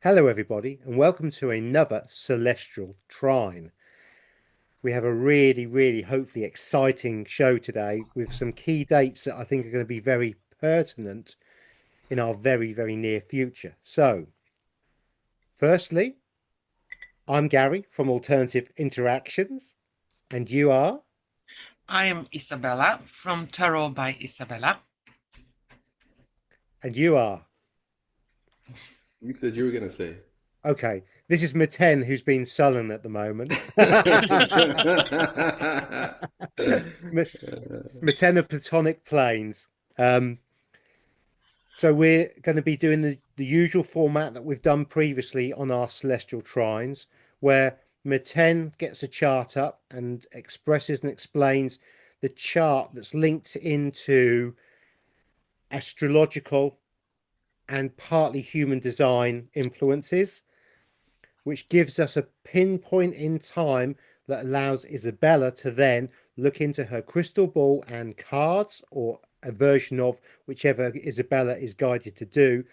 Hello, everybody, and welcome to another Celestial Trine. We have a really, hopefully exciting show today with some key dates that I think are going to be very pertinent in our very near future. So, firstly, I'm Gary from Alternative Interactions, and you are? I am Izabela from Tarot by Izabela. And you are? You said you were gonna say. Okay, this is Meten who's been sullen at the moment. Meten of Platonic Planes. So we're going to be doing the usual format that we've done previously on our celestial trines, where Meten gets a chart up and expresses and explains the chart that's linked into astrological and partly human design influences, which gives us a pinpoint in time that allows Izabela to then look into her crystal ball and cards, or a version of whichever Izabela is guided to do,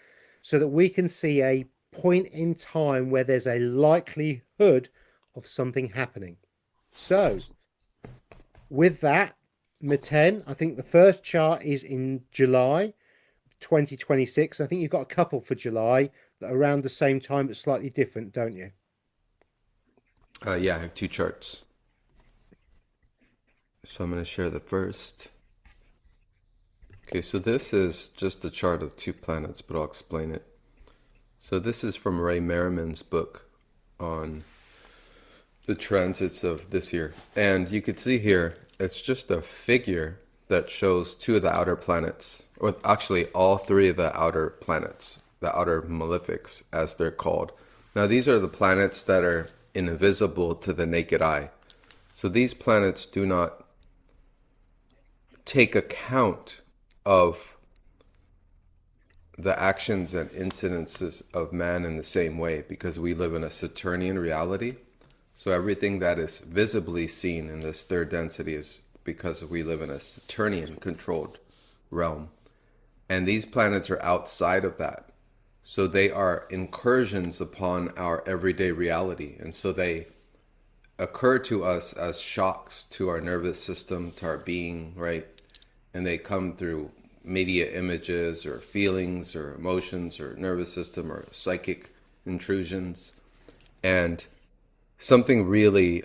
so that we can see a point in time where there's a likelihood of something happening. So, with that, Meten, I think the first chart is in July 2026. I think you've got a couple for July that are around the same time but slightly different, don't you? Yeah, I have two charts. So I'm going to share the first. Okay, so this is just a chart of two planets, but I'll explain it. So this is from Ray Merriman's book on the transits of this year. And you could see here, it's just a figure that shows two of the outer planets, or actually all three of the outer planets, the outer malefics, as they're called. Now, these are the planets that are invisible to the naked eye. So these planets do not take account of the actions and incidences of man in the same way, because we live in a Saturnian reality. So everything that is visibly seen in this third density is because we live in a Saturnian controlled realm. And these planets are outside of that. So they are incursions upon our everyday reality. And so they occur to us as shocks to our nervous system, to our being, right? And they come through media images or feelings or emotions or nervous system or psychic intrusions. And something really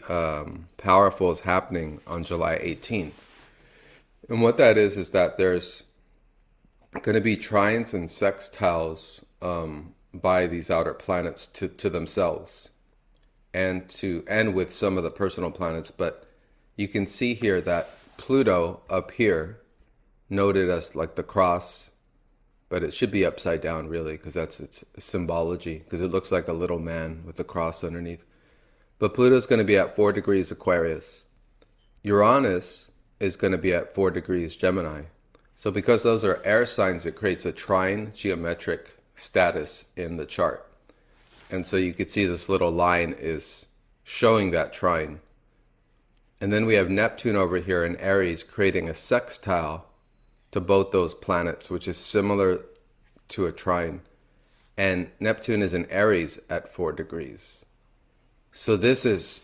powerful is happening on July 18th. And what that is that there's going to be trines and sextiles by these outer planets to themselves and with some of the personal planets. But you can see here that Pluto up here, noted as like the cross, but it should be upside down really, because that's its symbology, because it looks like a little man with a cross underneath. But Pluto's going to be at 4 degrees Aquarius. Uranus is going to be at 4 degrees Gemini. So because those are air signs, it creates a trine geometric status in the chart. And so you can see this little line is showing that trine. And then we have Neptune over here in Aries creating a sextile to both those planets, which is similar to a trine. And Neptune is in Aries at 4 degrees. So this is,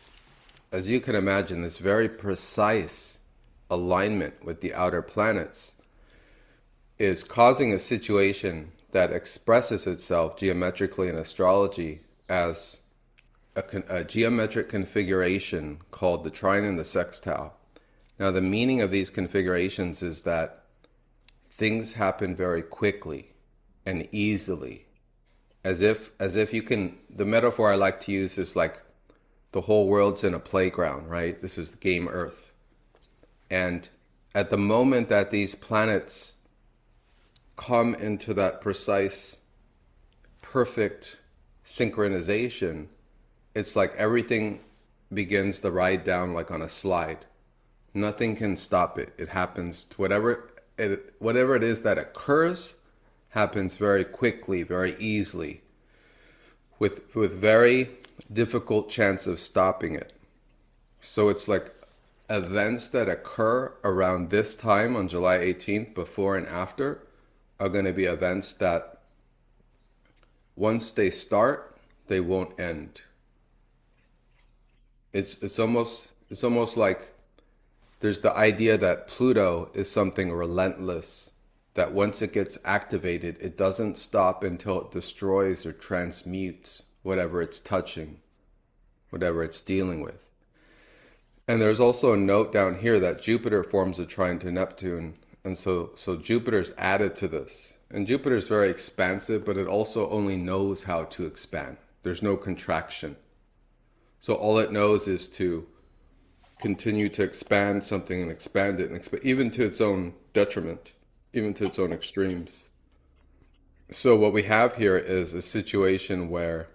as you can imagine, this very precise alignment with the outer planets is causing a situation that expresses itself geometrically in astrology as a geometric configuration called the trine and the sextile. Now, the meaning of these configurations is that things happen very quickly and easily, as if you can. The metaphor I like to use is like the whole world's in a playground, right? This is the game Earth. And at the moment that these planets come into that precise, perfect synchronization, it's like everything begins the ride down like on a slide. Nothing can stop it. It happens, whatever it is that occurs happens very quickly, very easily, with very difficult chance of stopping it. So it's like events that occur around this time on July 18th, before and after, are going to be events that once they start, they won't end. It's almost like there's the idea that Pluto is something relentless, that once it gets activated, it doesn't stop until it destroys or transmutes whatever it's touching, whatever it's dealing with. And there's also a note down here that Jupiter forms a trine to Neptune. And so Jupiter's added to this. And Jupiter's very expansive, but it also only knows how to expand. There's no contraction. So all it knows is to continue to expand something and expand it and expand, even to its own detriment, even to its own extremes. So what we have here is a situation where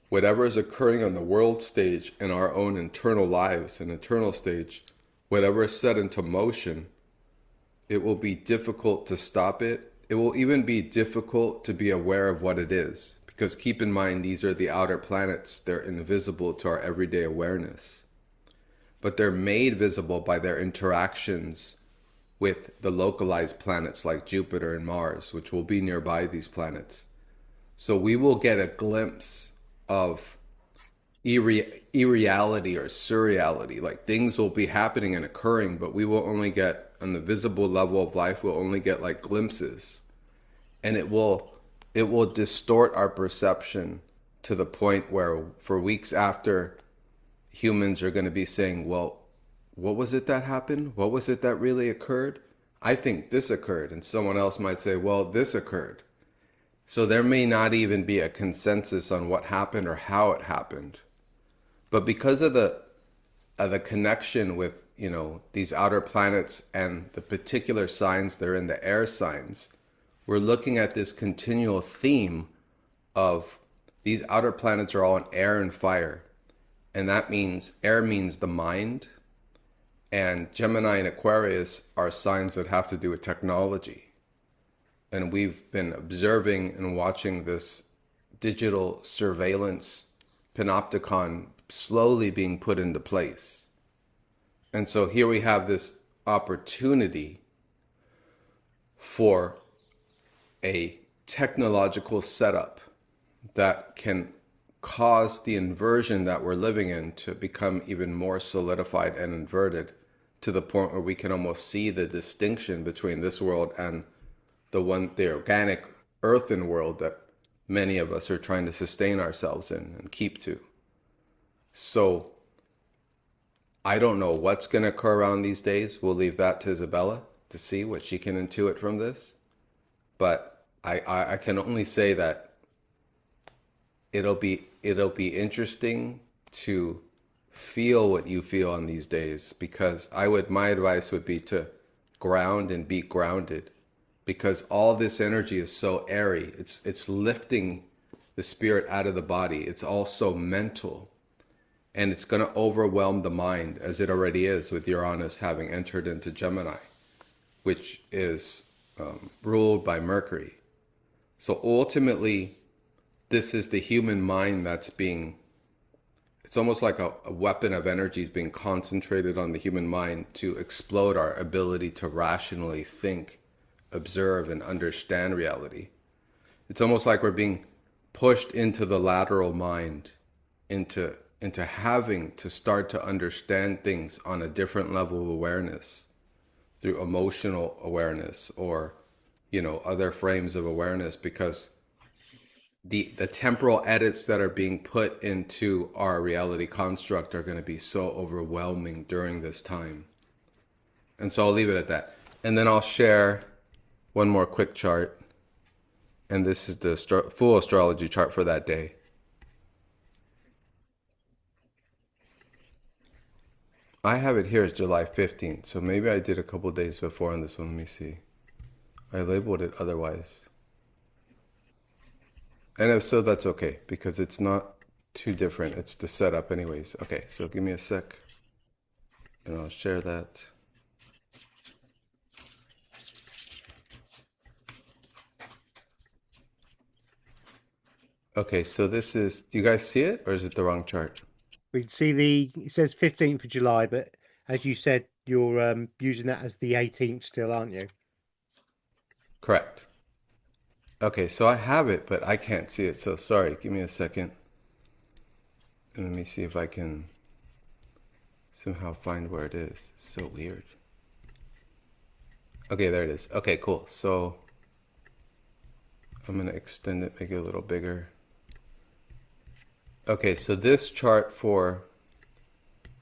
whatever is occurring on the world stage in our own internal lives and internal stage, whatever is set into motion, it will be difficult to stop it. It will even be difficult to be aware of what it is. Because keep in mind, these are the outer planets. They're invisible to our everyday awareness. But they're made visible by their interactions with the localized planets like Jupiter and Mars, which will be nearby these planets. So we will get a glimpse of irreality or surreality. Like things will be happening and occurring, but we will only get, on the visible level of life, we'll only get like glimpses. And it will distort our perception to the point where for weeks after, humans are going to be saying, well, what was it that happened? What was it that really occurred? I think this occurred. And someone else might say, well, this occurred. So there may not even be a consensus on what happened or how it happened. But because of the connection with, these outer planets and the particular signs they're in, the air signs, we're looking at this continual theme of these outer planets are all in air and fire. And that means air means the mind. And Gemini and Aquarius are signs that have to do with technology. And we've been observing and watching this digital surveillance panopticon slowly being put into place. And so here we have this opportunity for a technological setup that can cause the inversion that we're living in to become even more solidified and inverted, to the point where we can almost see the distinction between this world and the organic earthen world that many of us are trying to sustain ourselves in and keep to. So I don't know what's going to occur around these days. We'll leave that to Izabela to see what she can intuit from this. But I can only say that it'll be interesting to feel what you feel on these days, because my advice would be to ground and be grounded, because all this energy is so airy. It's lifting the spirit out of the body. It's also mental, and it's going to overwhelm the mind, as it already is with Uranus having entered into Gemini, which is ruled by Mercury. So ultimately, this is the human mind that's it's almost like a weapon of energy is being concentrated on the human mind to explode our ability to rationally think, observe, and understand reality. It's almost like we're being pushed into the lateral mind, into having to start to understand things on a different level of awareness through emotional awareness or, other frames of awareness, because the temporal edits that are being put into our reality construct are going to be so overwhelming during this time. And so I'll leave it at that. And then I'll share one more quick chart. And this is the full astrology chart for that day. I have it here as July 15th. So maybe I did a couple days before on this one. Let me see. I labeled it otherwise. And if so, that's okay, because it's not too different. It's the setup anyways. Okay, so give me a sec, and I'll share that. Okay, so this is, do you guys see it, or is it the wrong chart? We can see it says 15th of July, but as you said, you're using that as the 18th still, aren't you? Correct. Okay, so I have it, but I can't see it, so sorry. Give me a second. And let me see if I can somehow find where it is. It's so weird. Okay, there it is. Okay, cool. So I'm going to extend it, make it a little bigger. Okay, so this chart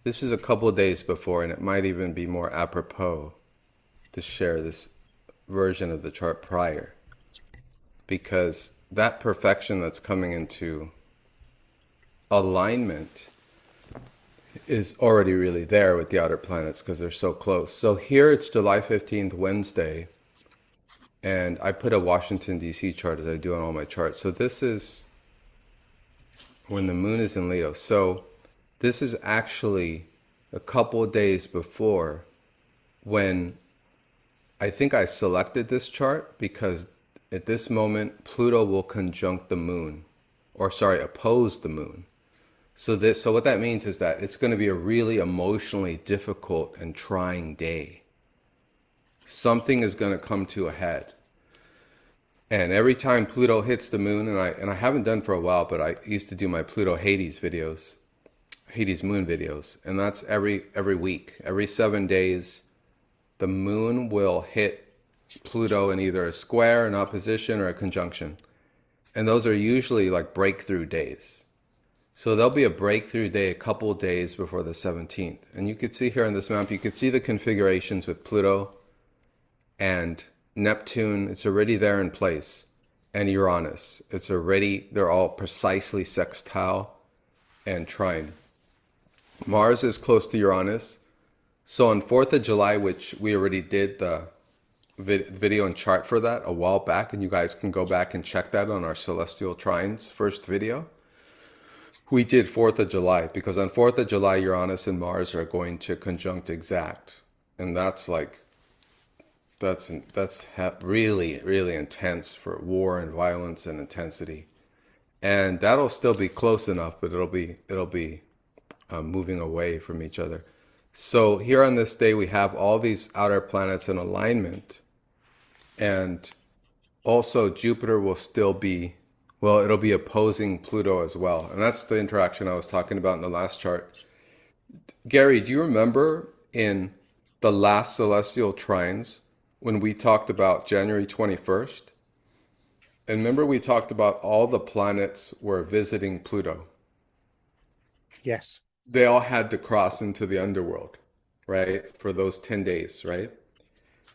this is a couple of days before, and it might even be more apropos to share this version of the chart prior, because that perfection that's coming into alignment is already really there with the outer planets because they're so close. So here it's July 15th, Wednesday, and I put a Washington, D.C. chart as I do on all my charts. So this is when the moon is in Leo. So this is actually a couple of days before when I think I selected this chart, because at this moment Pluto will conjunct the moon, or sorry, oppose the moon. So what that means is that it's going to be a really emotionally difficult and trying day. Something is going to come to a head. And every time Pluto hits the moon, and I haven't done for a while, but I used to do my Pluto Hades videos, Hades moon videos, and that's every week, every 7 days, the moon will hit Pluto in either a square, an opposition, or a conjunction. And those are usually like breakthrough days. So there'll be a breakthrough day a couple of days before the 17th. And you could see here on this map, you could see the configurations with Pluto and Neptune. It's already there in place. And Uranus. They're all precisely sextile and trine. Mars is close to Uranus. So on 4th of July, which we already did the video and chart for that a while back, and you guys can go back and check that on our Celestial Trines first video. We did 4th of July because on 4th of July, Uranus and Mars are going to conjunct exact. And that's really, really intense for war and violence and intensity. And that'll still be close enough, but it'll be moving away from each other. So here on this day, we have all these outer planets in alignment. And also Jupiter will still be, it'll be opposing Pluto as well. And that's the interaction I was talking about in the last chart. Gary, do you remember in the last celestial trines when we talked about January 21st? And remember we talked about all the planets were visiting Pluto. Yes. They all had to cross into the underworld, right? For those 10 days, right?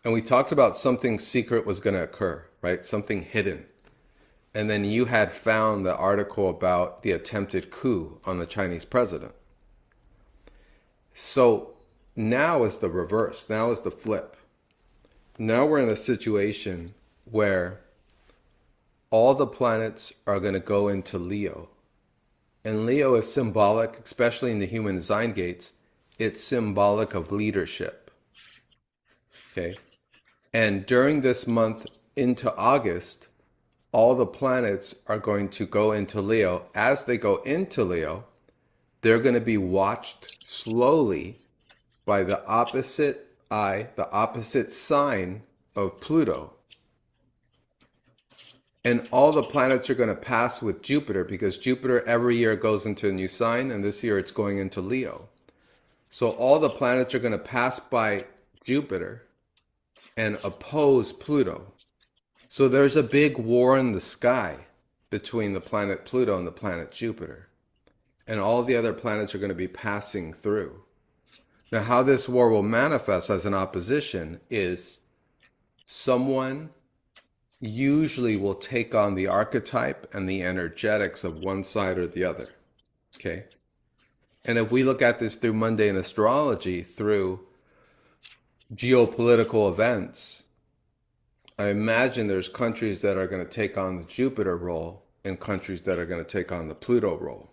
And we talked about something secret was going to occur, right? Something hidden. And then you had found the article about the attempted coup on the Chinese president. So now is the reverse. Now is the flip. Now we're in a situation where all the planets are going to go into Leo. And Leo is symbolic, especially in the human design gates, it's symbolic of leadership. Okay? And during this month into August, all the planets are going to go into Leo. As they go into Leo, they're going to be watched slowly by the opposite sign of Pluto. And all the planets are going to pass with Jupiter, because Jupiter every year goes into a new sign, and this year it's going into Leo. So all the planets are going to pass by Jupiter and oppose Pluto. So there's a big war in the sky between the planet Pluto and the planet Jupiter. And all the other planets are going to be passing through. Now, how this war will manifest as an opposition is someone usually will take on the archetype and the energetics of one side or the other. Okay? And if we look at this through mundane astrology, through geopolitical events, I imagine there's countries that are going to take on the Jupiter role and countries that are going to take on the Pluto role.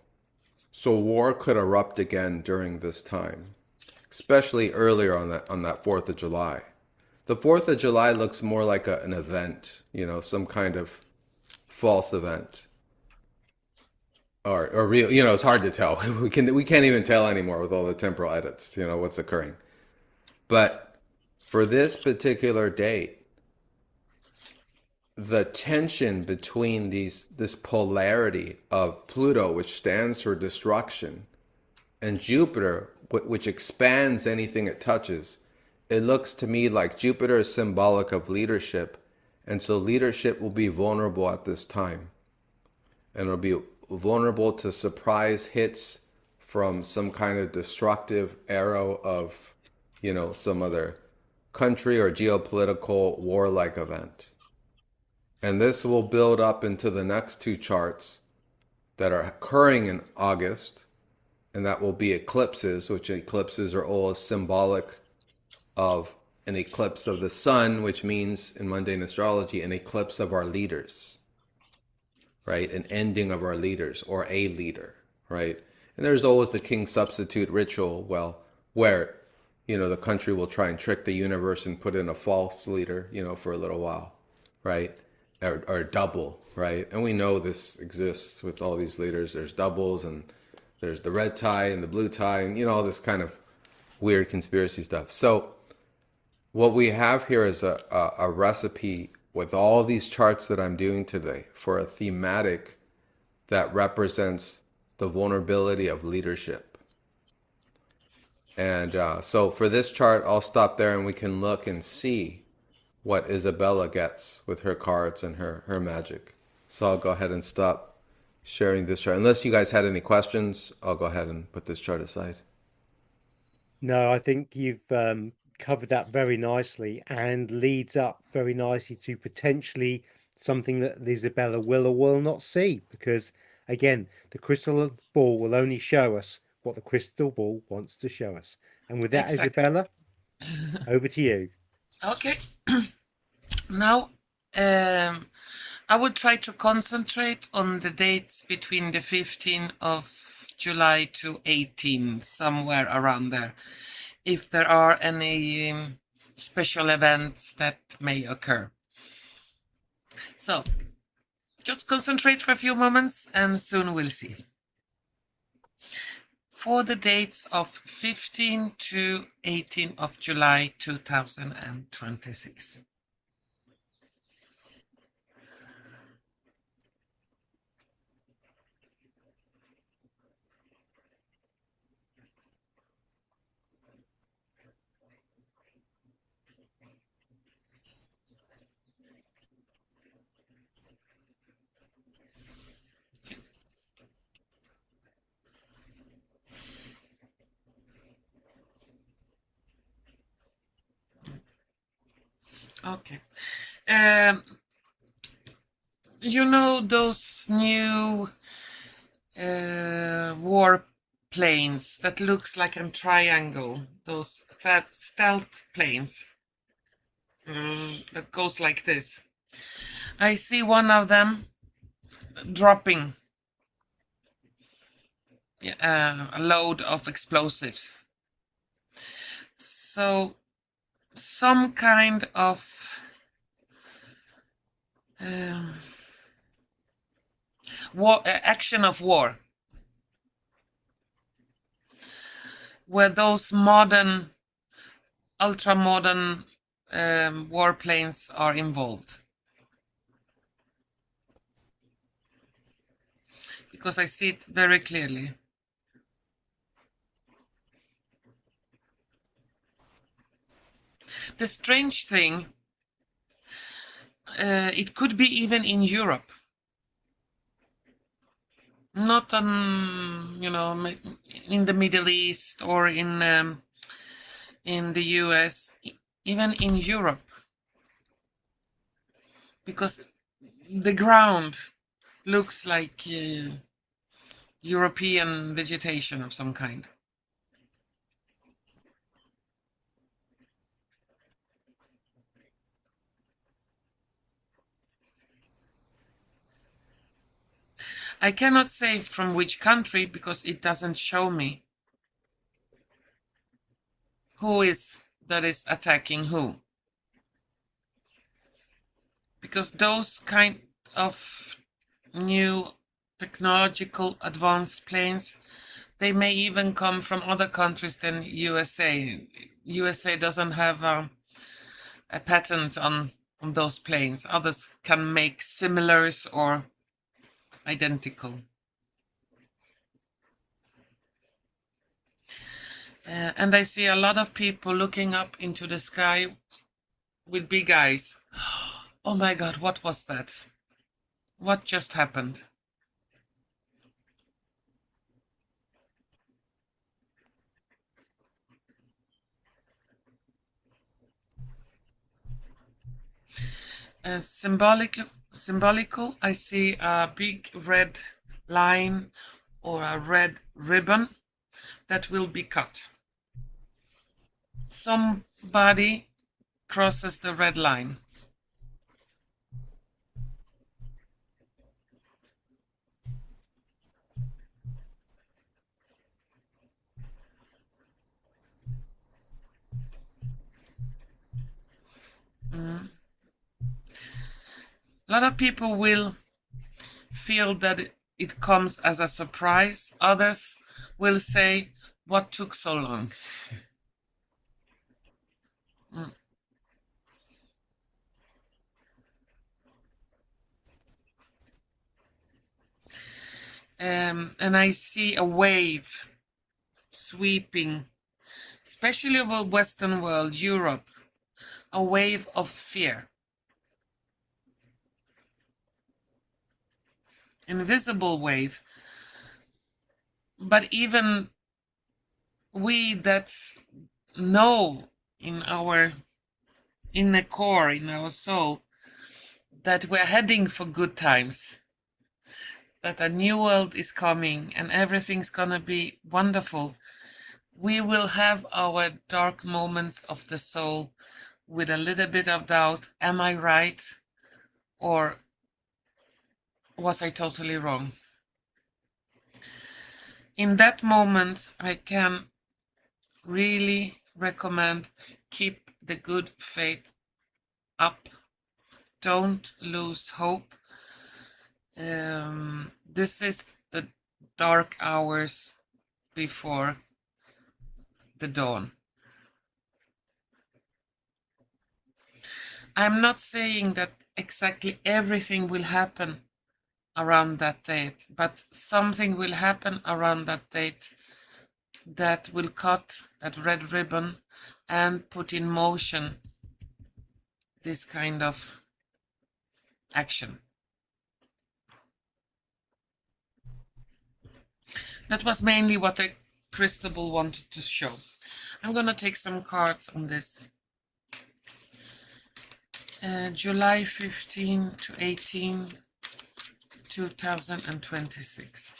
So war could erupt again during this time, especially earlier on that 4th of July. The 4th of July looks more like an event, some kind of false event. Or real, it's hard to tell. We can't even tell anymore with all the temporal edits, what's occurring. But for this particular date, the tension between this polarity of Pluto, which stands for destruction, and Jupiter, which expands anything it touches, it looks to me like Jupiter is symbolic of leadership, and so leadership will be vulnerable at this time, and it'll be vulnerable to surprise hits from some kind of destructive arrow of, some other country or geopolitical warlike event. And this will build up into the next two charts that are occurring in August, and that will be eclipses, which eclipses are always symbolic of an eclipse of the sun, which means in mundane astrology, an eclipse of our leaders, right? An ending of our leaders or a leader, right? And there's always the king substitute ritual, where, the country will try and trick the universe and put in a false leader, for a little while, right? Or double, right? And we know this exists with all these leaders. There's doubles, and there's the red tie and the blue tie, and all this kind of weird conspiracy stuff. So what we have here is a recipe with all these charts that I'm doing today for a thematic that represents the vulnerability of leadership. And so for this chart, I'll stop there and we can look and see what Izabela gets with her cards and her magic. So I'll go ahead and stop sharing this chart. Unless you guys had any questions, I'll go ahead and put this chart aside. No, I think you've covered that very nicely and leads up very nicely to potentially something that the Izabela will or will not see, because again, the crystal ball will only show us what the crystal ball wants to show us. And with that, Exactly. Izabela, over to you. Okay. Now, I would try to concentrate on the dates between the 15th of July to 18, somewhere around there, if there are any special events that may occur. So, just concentrate for a few moments and soon we'll see. For the dates of 15 to 18 of July 2026. Okay. Those new war planes that looks like a triangle, those stealth planes that goes like this. I see one of them dropping a load of explosives. So some kind of action of war, where those modern, ultra-modern warplanes are involved. Because I see it very clearly. The strange thing, it could be even in Europe. Not on, in the Middle East or in the US, even in Europe. Because the ground looks like European vegetation of some kind. I cannot say from which country because it doesn't show me who is attacking who. Because those kind of new technological advanced planes, they may even come from other countries than USA. USA doesn't have a patent on on those planes. Others can make similars or identical. And I see a lot of people looking up into the sky with big eyes. Oh my God, what was that? What just happened? Symbolical, I see a big red line or a red ribbon that will be cut. Somebody crosses the red line. A lot of people will feel that it comes as a surprise. Others will say, what took so long? And I see a wave sweeping, especially over Western world, Europe, a wave of fear. Invisible wave. But even we that know in our inner core, in our soul, that we're heading for good times, that a new world is coming and everything's gonna be wonderful, we will have our dark moments of the soul with a little bit of doubt. Am I right? Or was I totally wrong? In that moment, I can really recommend keep the good faith up. Don't lose hope. This is the dark hours before the dawn. I'm not saying that exactly everything will happen around that date, but something will happen around that date that will cut that red ribbon and put in motion this kind of action. That was mainly what the crystal ball wanted to show. I'm gonna take some cards on this. July 15 to 18, 2026.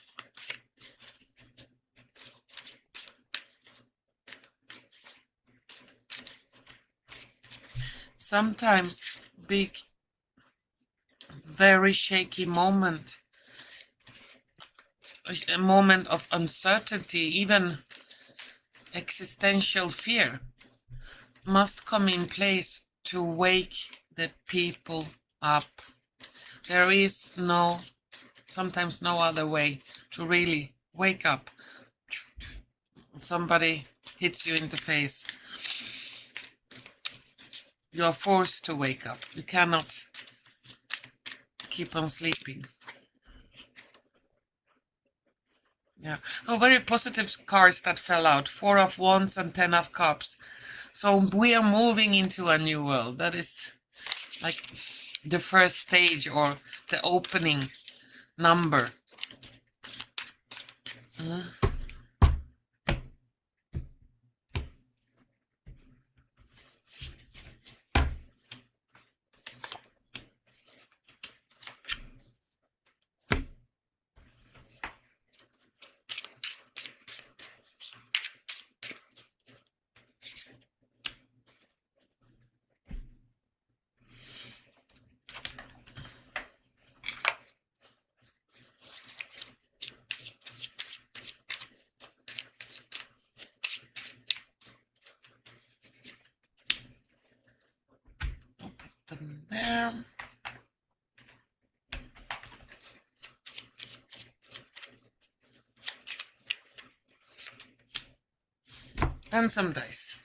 Sometimes big, very shaky moment, a moment of uncertainty, even existential fear, must come in place to wake the people up. There is sometimes no other way to really wake up. Somebody hits you in the face. You are forced to wake up. You cannot keep on sleeping. Yeah. Oh, very positive cards that fell out. 4 of Wands and 10 of Cups. So we are moving into a new world. That is like the first stage or the opening number. Them there. And some dice.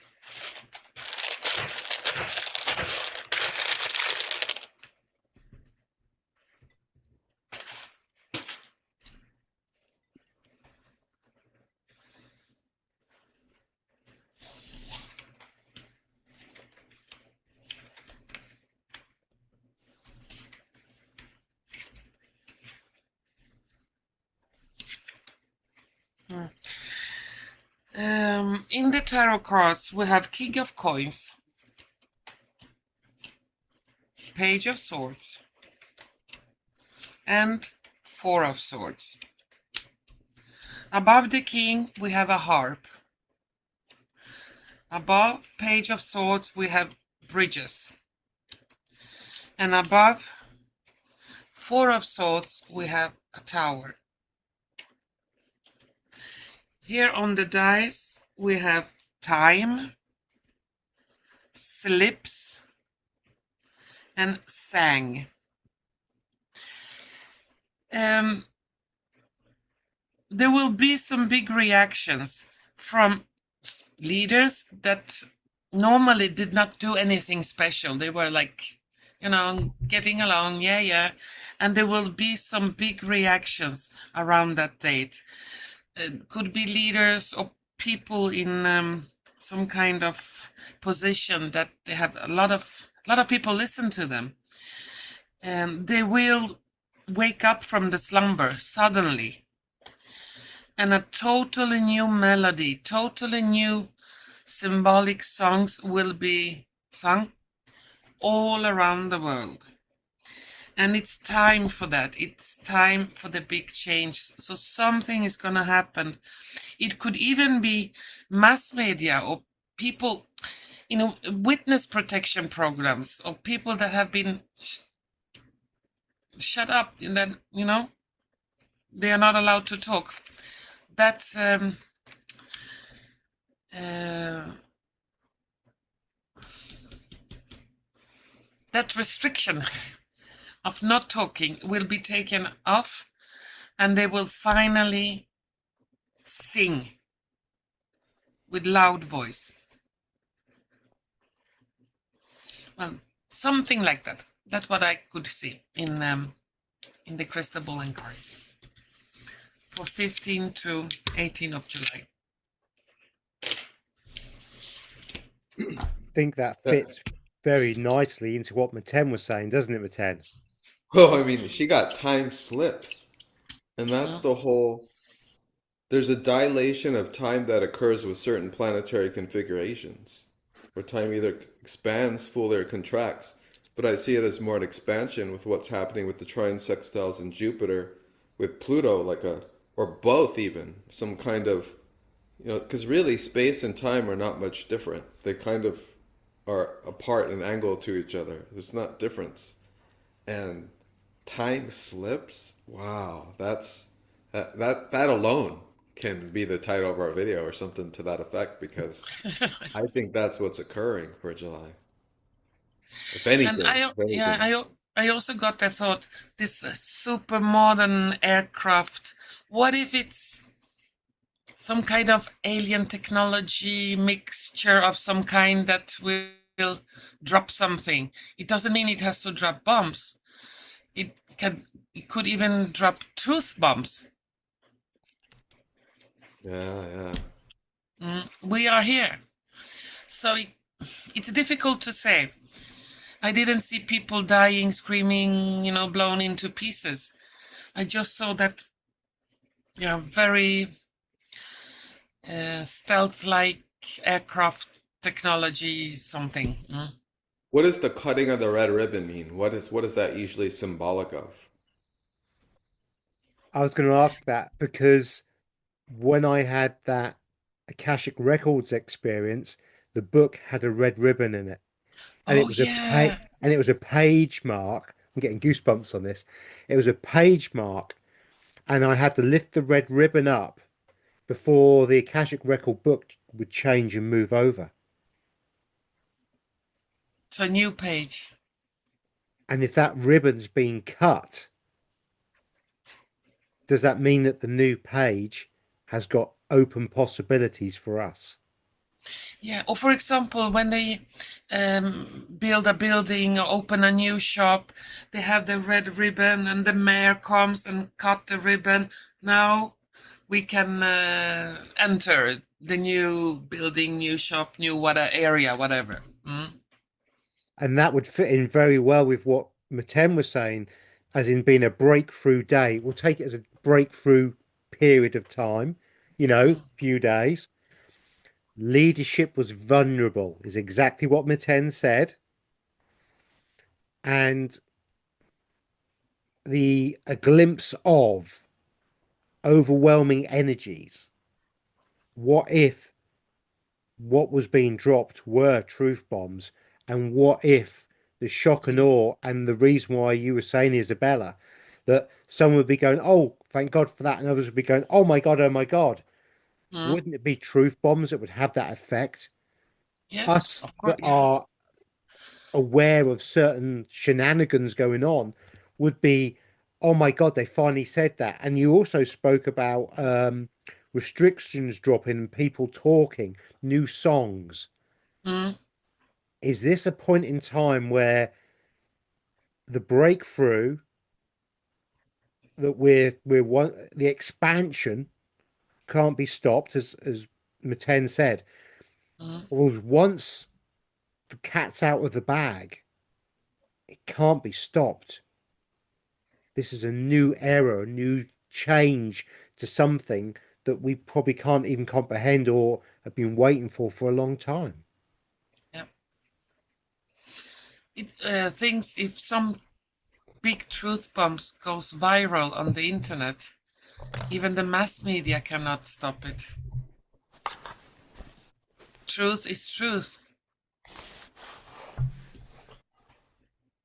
in the tarot cards, we have King of Coins, Page of Swords, and Four of Swords. Above the King, we have a harp. Above Page of Swords, we have bridges. And above Four of Swords, we have a tower. Here on the dice, we have time, slips, and sang. There will be some big reactions from leaders that normally did not do anything special. They were like, getting along, yeah. And there will be some big reactions around that date. It could be leaders or people in some kind of position that they have a lot of people listen to them. They will wake up from the slumber suddenly, and a totally new melody, totally new symbolic songs will be sung all around the world. And it's time for that. It's time for the big change. So something is going to happen. It could even be mass media or people, witness protection programs, or people that have been shut up and then, they are not allowed to talk. That that restriction of not talking will be taken off, and they will finally sing with loud voice. Well, something like that. That's what I could see in the crystal ball and cards for 15 to 18 of July. I think that fits very nicely into what Meten was saying, doesn't it, Meten? Well, I mean, she got time slips, and that's the whole. There's a dilation of time that occurs with certain planetary configurations, where time either expands fully or contracts. But I see it as more an expansion with what's happening with the trine sextiles in Jupiter, with Pluto, or both even, some kind of, because really space and time are not much different. They kind of are apart and angle to each other. There's not difference. And time slips. Wow, that alone can be the title of our video or something to that effect, because I think that's what's occurring for July. If anything, And I also got the thought, this super modern aircraft, what if it's some kind of alien technology mixture of some kind that will drop something? It doesn't mean it has to drop bombs. It could even drop truth bombs. Yeah. We are here. So it's difficult to say. I didn't see people dying, screaming, blown into pieces. I just saw that, very stealth-like aircraft technology something. What does the cutting of the red ribbon mean? What is that usually symbolic of? I was going to ask that because when I had that Akashic Records experience, the book had a red ribbon in it, and Oh yeah. it was a page mark. I'm getting goosebumps on this. It was a page mark, and I had to lift the red ribbon up before the Akashic Record book would change and move over. To a new page. And if that ribbon's been cut, does that mean that the new page has got open possibilities for us? Yeah, or for example, when they build a building or open a new shop, they have the red ribbon and the mayor comes and cut the ribbon. Now we can enter the new building, new shop, new area, whatever. And that would fit in very well with what Meten was saying, as in being a breakthrough day. We'll take it as a breakthrough period of time, few days. Leadership was vulnerable, is exactly what Meten said. And a glimpse of overwhelming energies. What if what was being dropped were truth bombs? And what if the shock and Mm, awe, and the reason why you were saying, Isabella, that someone would be going, oh, thank God for that, and others would be going, oh my God, oh my God. mm. Wouldn't it be truth bombs that would have that effect? Yes, Us of course. that Yeah. are aware of certain shenanigans going on would be, oh my God, they finally said that. And you also spoke about restrictions dropping and people talking, new songs. Mm, Is this a point in time where the breakthrough that we're one, the expansion can't be stopped, as Meten said, mm. was once the cat's out of the bag, it can't be stopped. This is a new era, a new change to something that we probably can't even comprehend or have been waiting for a long time. Yeah. It thinks if some big truth bombs goes viral on the internet, even the mass media cannot stop it. Truth is truth.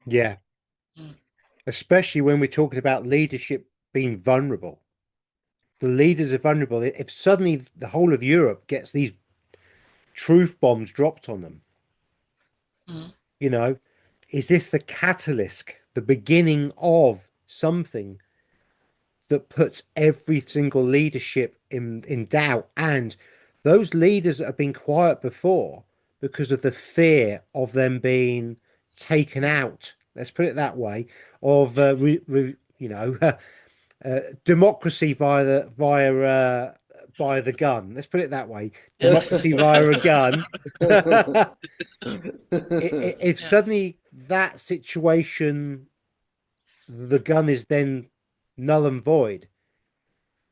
Yeah, Mm, especially when we're talking about leadership being vulnerable. The leaders are vulnerable. If suddenly the whole of Europe gets these truth bombs dropped on them, mm, you know, is this the catalyst, the beginning of something that puts every single leadership in doubt? And those leaders that have been quiet before because of the fear of them being taken out, let's put it that way, of democracy via the gun. Let's put it that way. yeah. Democracy via a gun. If Yeah. suddenly that situation, the gun is then null and void,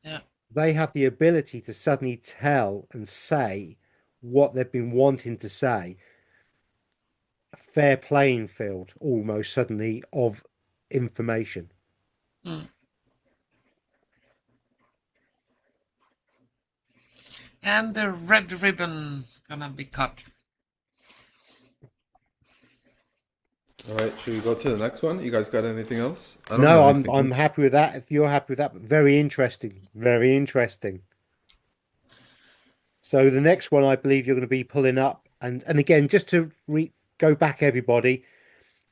Yeah. they have the ability to suddenly tell and say what they've been wanting to say. A fair playing field, almost suddenly, of information. Mm. And the red ribbon gonna be cut. All right, should we go to the next one? You guys got anything else? I don't have No, anything I'm else. happy with that. If you're happy with that, very interesting, very interesting. So the next one, I believe you're going to be pulling up, and again, just to go back, everybody,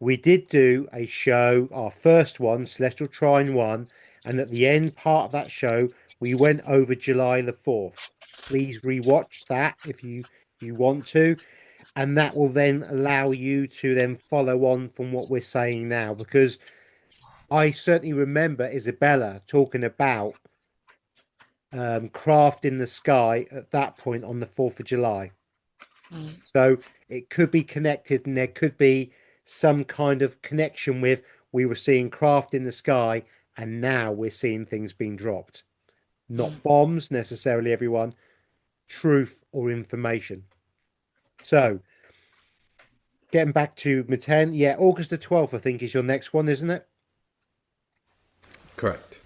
we did do a show, our first one, Celestial Trine one, and at the end part of that show, we went over July the 4th. Please rewatch that if you want to, and that will then allow you to then follow on from what we're saying now, because I certainly remember Isabella talking about craft in the sky at that point on the 4th of July. Mm, So it could be connected, and there could be some kind of connection with, we were seeing craft in the sky, and now we're seeing things being dropped. mm. Not bombs necessarily, everyone, truth or information. So getting back to Meten, yeah, August the 12th, I think, is your next one, isn't it? Correct.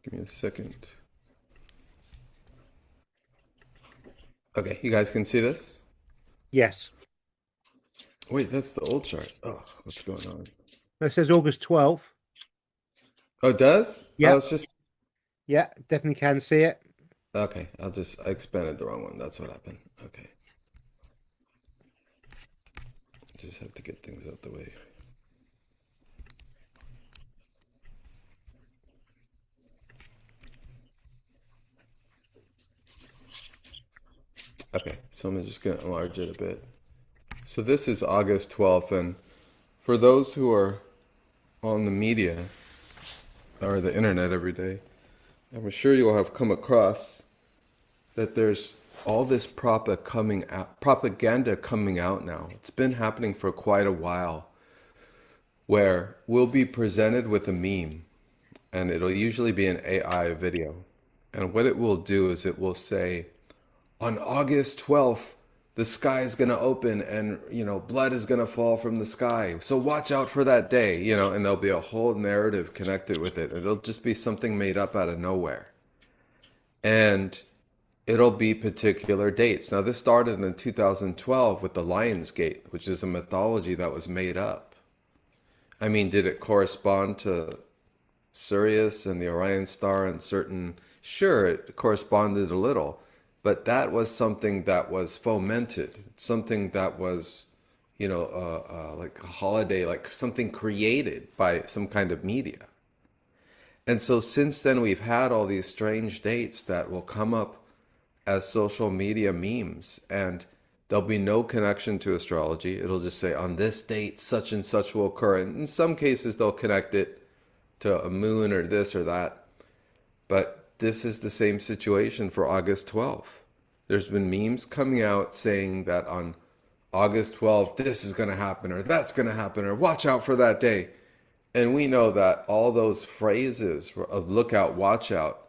Give me a second. Okay, you guys can see this? Yes. Wait, that's the old chart. Oh, what's going on? It says August 12th. Oh, it does? Oh, Yep. it's just Yeah, definitely can see it. okay. I expanded the wrong one. That's what happened. Okay. Just have to get things out the way. Okay, so I'm just gonna enlarge it a bit. So this is August 12th, and for those who are on the media or the internet every day, I'm sure you'll have come across that there's all this propaganda coming out now. It's been happening for quite a while. where we'll be presented with a meme, and it'll usually be an AI video. And what it will do is it will say, on August 12th, the sky is going to open and, blood is going to fall from the sky. So watch out for that day, and there'll be a whole narrative connected with it. It'll just be something made up out of nowhere. And it'll be particular dates. Now, this started in 2012 with the Lion's Gate, which is a mythology that was made up. I mean, did it correspond to Sirius and the Orion star and certain? Sure, it corresponded a little, but that was something that was fomented, something that was, like a holiday, like something created by some kind of media. And so since then, we've had all these strange dates that will come up as social media memes, and there'll be no connection to astrology. It'll just say, on this date, such and such will occur. And in some cases, they'll connect it to a moon or this or that. But this is the same situation for August 12th. There's been memes coming out saying that on August 12th, this is going to happen, or that's going to happen, or watch out for that day. And we know that all those phrases of look out, watch out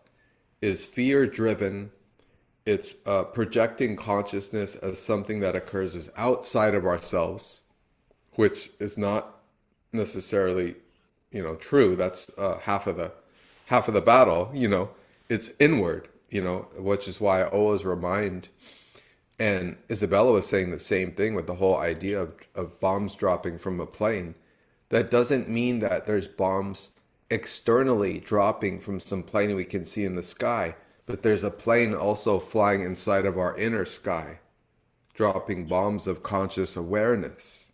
is fear driven. It's projecting consciousness as something that occurs as outside of ourselves, which is not necessarily, true. That's half of the battle. It's inward. Which is why I always remind. And Izabela was saying the same thing with the whole idea of bombs dropping from a plane. That doesn't mean that there's bombs externally dropping from some plane we can see in the sky, but there's a plane also flying inside of our inner sky, dropping bombs of conscious awareness.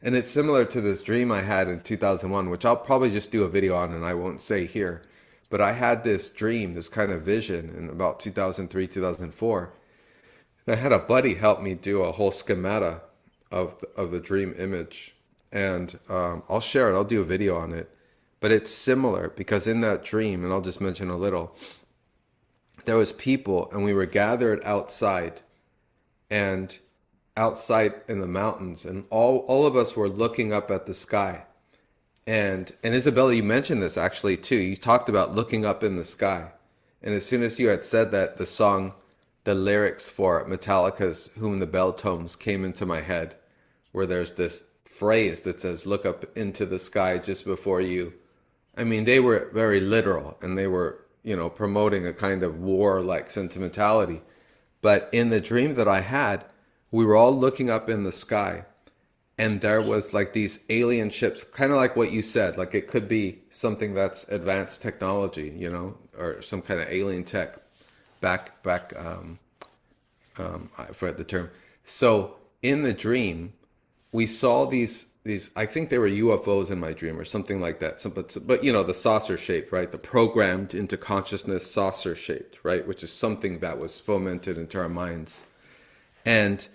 And it's similar to this dream I had in 2001, which I'll probably just do a video on and I won't say here. But I had this dream, this kind of vision in about 2003, 2004. And I had a buddy help me do a whole schemata of the dream image. And I'll share it. I'll do a video on it. But it's similar because in that dream, and I'll just mention a little, there was people and we were gathered outside and outside in the mountains. And all of us were looking up at the sky. And Izabela, you mentioned this actually too. You talked about looking up in the sky. And as soon as you had said that, the song, the lyrics for Metallica's Whom the Bell Tones came into my head, where there's this phrase that says, look up into the sky just before you. I mean, they were very literal and they were, promoting a kind of war-like sentimentality. But in the dream that I had, we were all looking up in the sky. And there was like these alien ships, kind of like what you said, like it could be something that's advanced technology, or some kind of alien tech. I forget the term. So in the dream, we saw these. I think they were UFOs in my dream or something like that. But the saucer shaped, right? The programmed into consciousness saucer shaped, right? Which is something that was fomented into our minds, and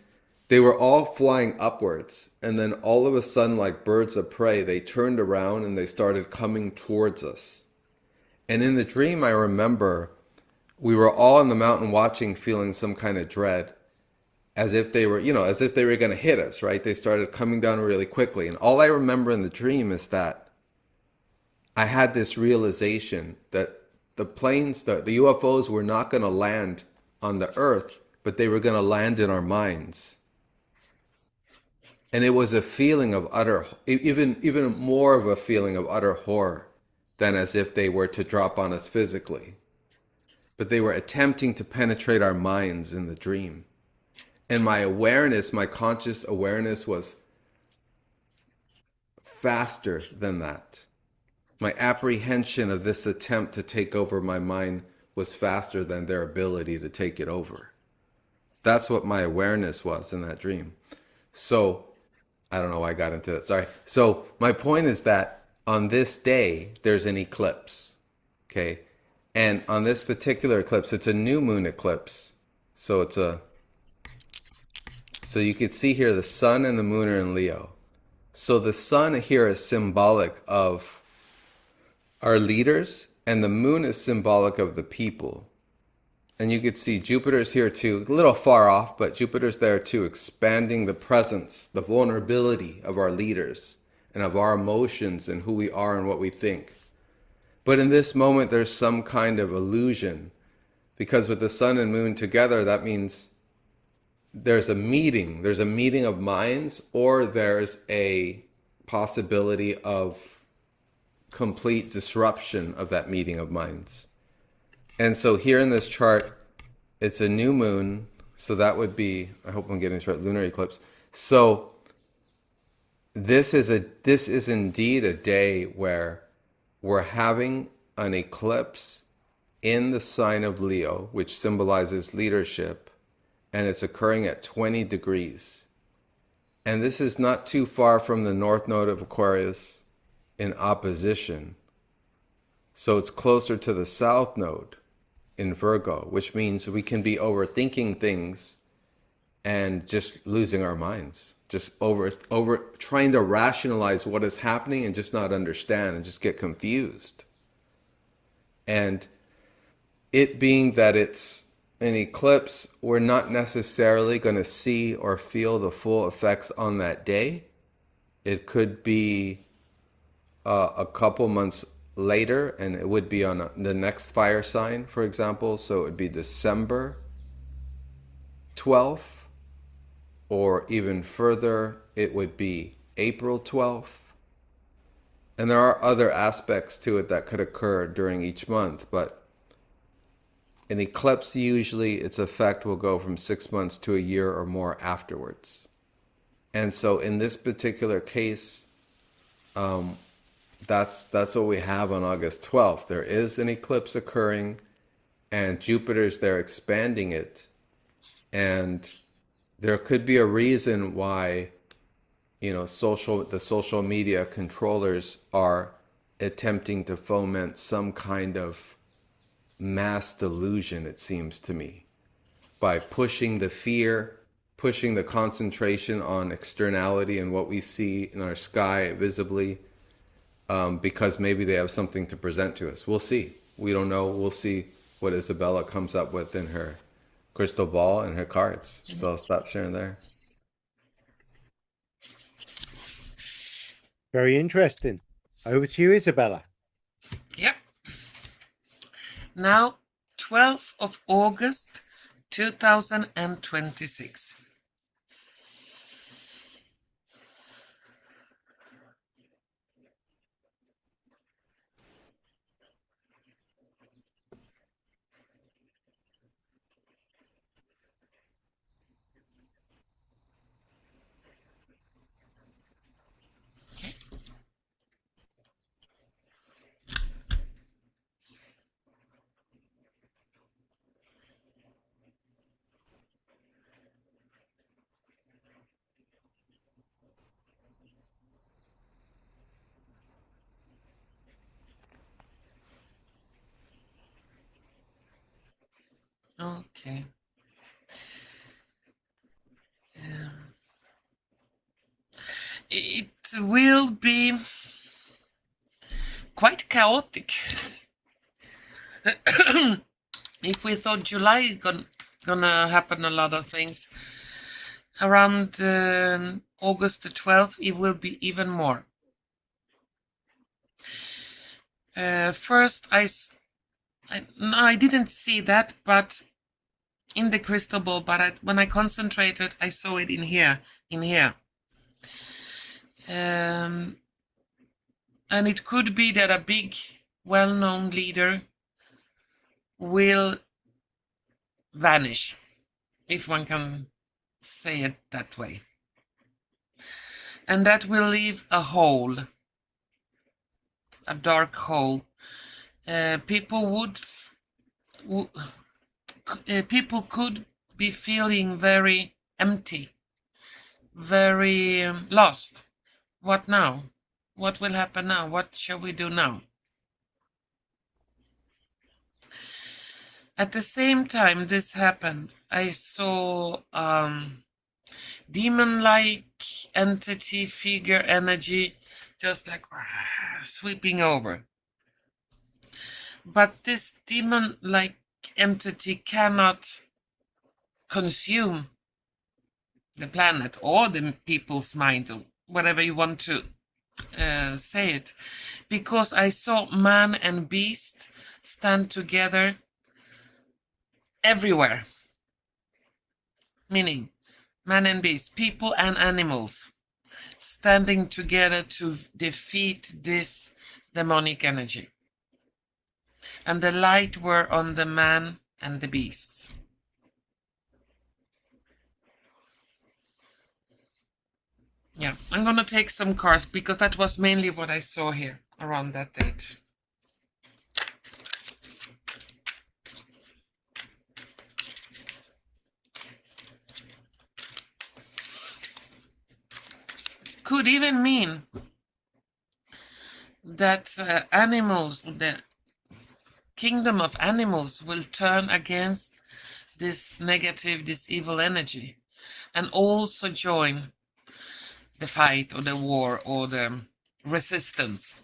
they were all flying upwards, and then all of a sudden, like birds of prey, they turned around and they started coming towards us. And in the dream, I remember we were all on the mountain watching, feeling some kind of dread, as if they were, going to hit us, right? They started coming down really quickly. And all I remember in the dream is that I had this realization that the planes, the UFOs were not going to land on the earth, but they were going to land in our minds. And it was a feeling of utter, even more of a feeling of utter horror than as if they were to drop on us physically. But they were attempting to penetrate our minds in the dream. And my awareness, my conscious awareness was faster than that. My apprehension of this attempt to take over my mind was faster than their ability to take it over. That's what my awareness was in that dream. So I don't know why I got into that. Sorry. So my point is that on this day, there's an eclipse. Okay. And on this particular eclipse, it's a new moon eclipse. So you can see here the sun and the moon are in Leo. So the sun here is symbolic of our leaders, and the moon is symbolic of the people. And you could see Jupiter's here too, a little far off, but Jupiter's there too, expanding the presence, the vulnerability of our leaders. and of our emotions and who we are and what we think. But in this moment, there's some kind of illusion, because with the sun and moon together, that means there's a meeting of minds, or there's a possibility of complete disruption of that meeting of minds. And so here in this chart, it's a new moon. So that would be, I hope I'm getting this right, lunar eclipse. So this is indeed a day where we're having an eclipse in the sign of Leo, which symbolizes leadership, and it's occurring at 20 degrees. And this is not too far from the North Node of Aquarius in opposition. So it's closer to the South Node in Virgo, which means we can be overthinking things and just losing our minds, just over trying to rationalize what is happening and just not understand and just get confused. And it being that it's an eclipse, we're not necessarily going to see or feel the full effects on that day. It could be a couple months later, and it would be on the next fire sign, for example. So it would be December 12th, or even further, it would be April 12th. And there are other aspects to it that could occur during each month, but an eclipse, usually its effect will go from 6 months to a year or more afterwards. And so in this particular case, that's what we have on August 12th. There is an eclipse occurring, and Jupiter's there expanding it. And there could be a reason why, the social media controllers are attempting to foment some kind of mass delusion, it seems to me, by pushing the fear, pushing the concentration on externality and what we see in our sky visibly, because maybe they have something to present to us. We'll see. We don't know. We'll see what Izabela comes up with in her crystal ball and her cards. So I'll stop sharing there. Very interesting. Over to you, Izabela. Yep. Now, 12th of August, 2026. Okay. It will be quite chaotic. If we thought July is gonna happen a lot of things, around August the 12th, it will be even more. First, I didn't see that, but in the crystal ball. But when I concentrated, I saw it in here. And it could be that a big, well-known leader will vanish, if one can say it that way. And that will leave a hole, a dark hole. People could be feeling very empty, very lost. What now? What will happen now? What shall we do now? At the same time this happened, I saw demon-like entity, figure, energy, just like sweeping over. But this demon-like entity cannot consume the planet or the people's mind, or whatever you want to say it, because I saw man and beast stand together everywhere, meaning man and beast, people and animals, standing together to defeat this demonic energy. And the light were on the man and the beasts. Yeah, I'm gonna take some cards because that was mainly what I saw here around that date. Could even mean that animals, the kingdom of animals, will turn against this negative, this evil energy, and also join the fight or the war or the resistance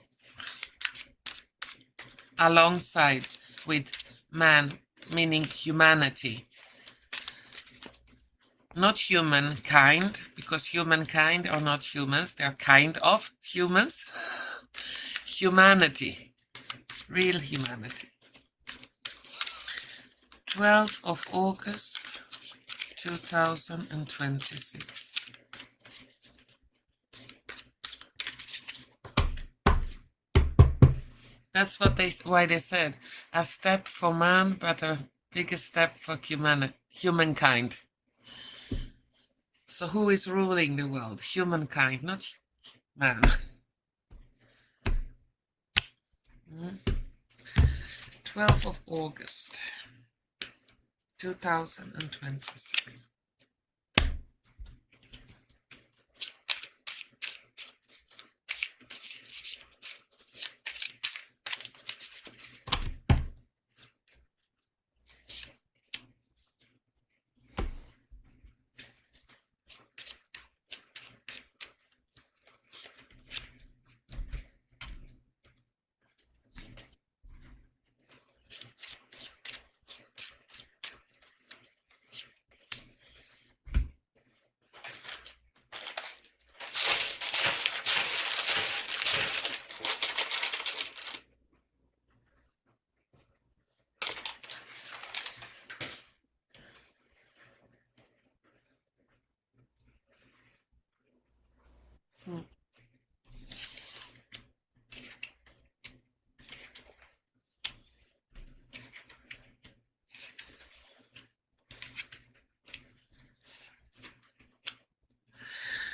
alongside with man, meaning humanity. Not humankind, because humankind are not humans, they are kind of humans. Humanity, real humanity. 12th of August 2026. That's why they said a step for man, but a bigger step for humankind. So who is ruling the world? Humankind, not man. 12th of August 2026.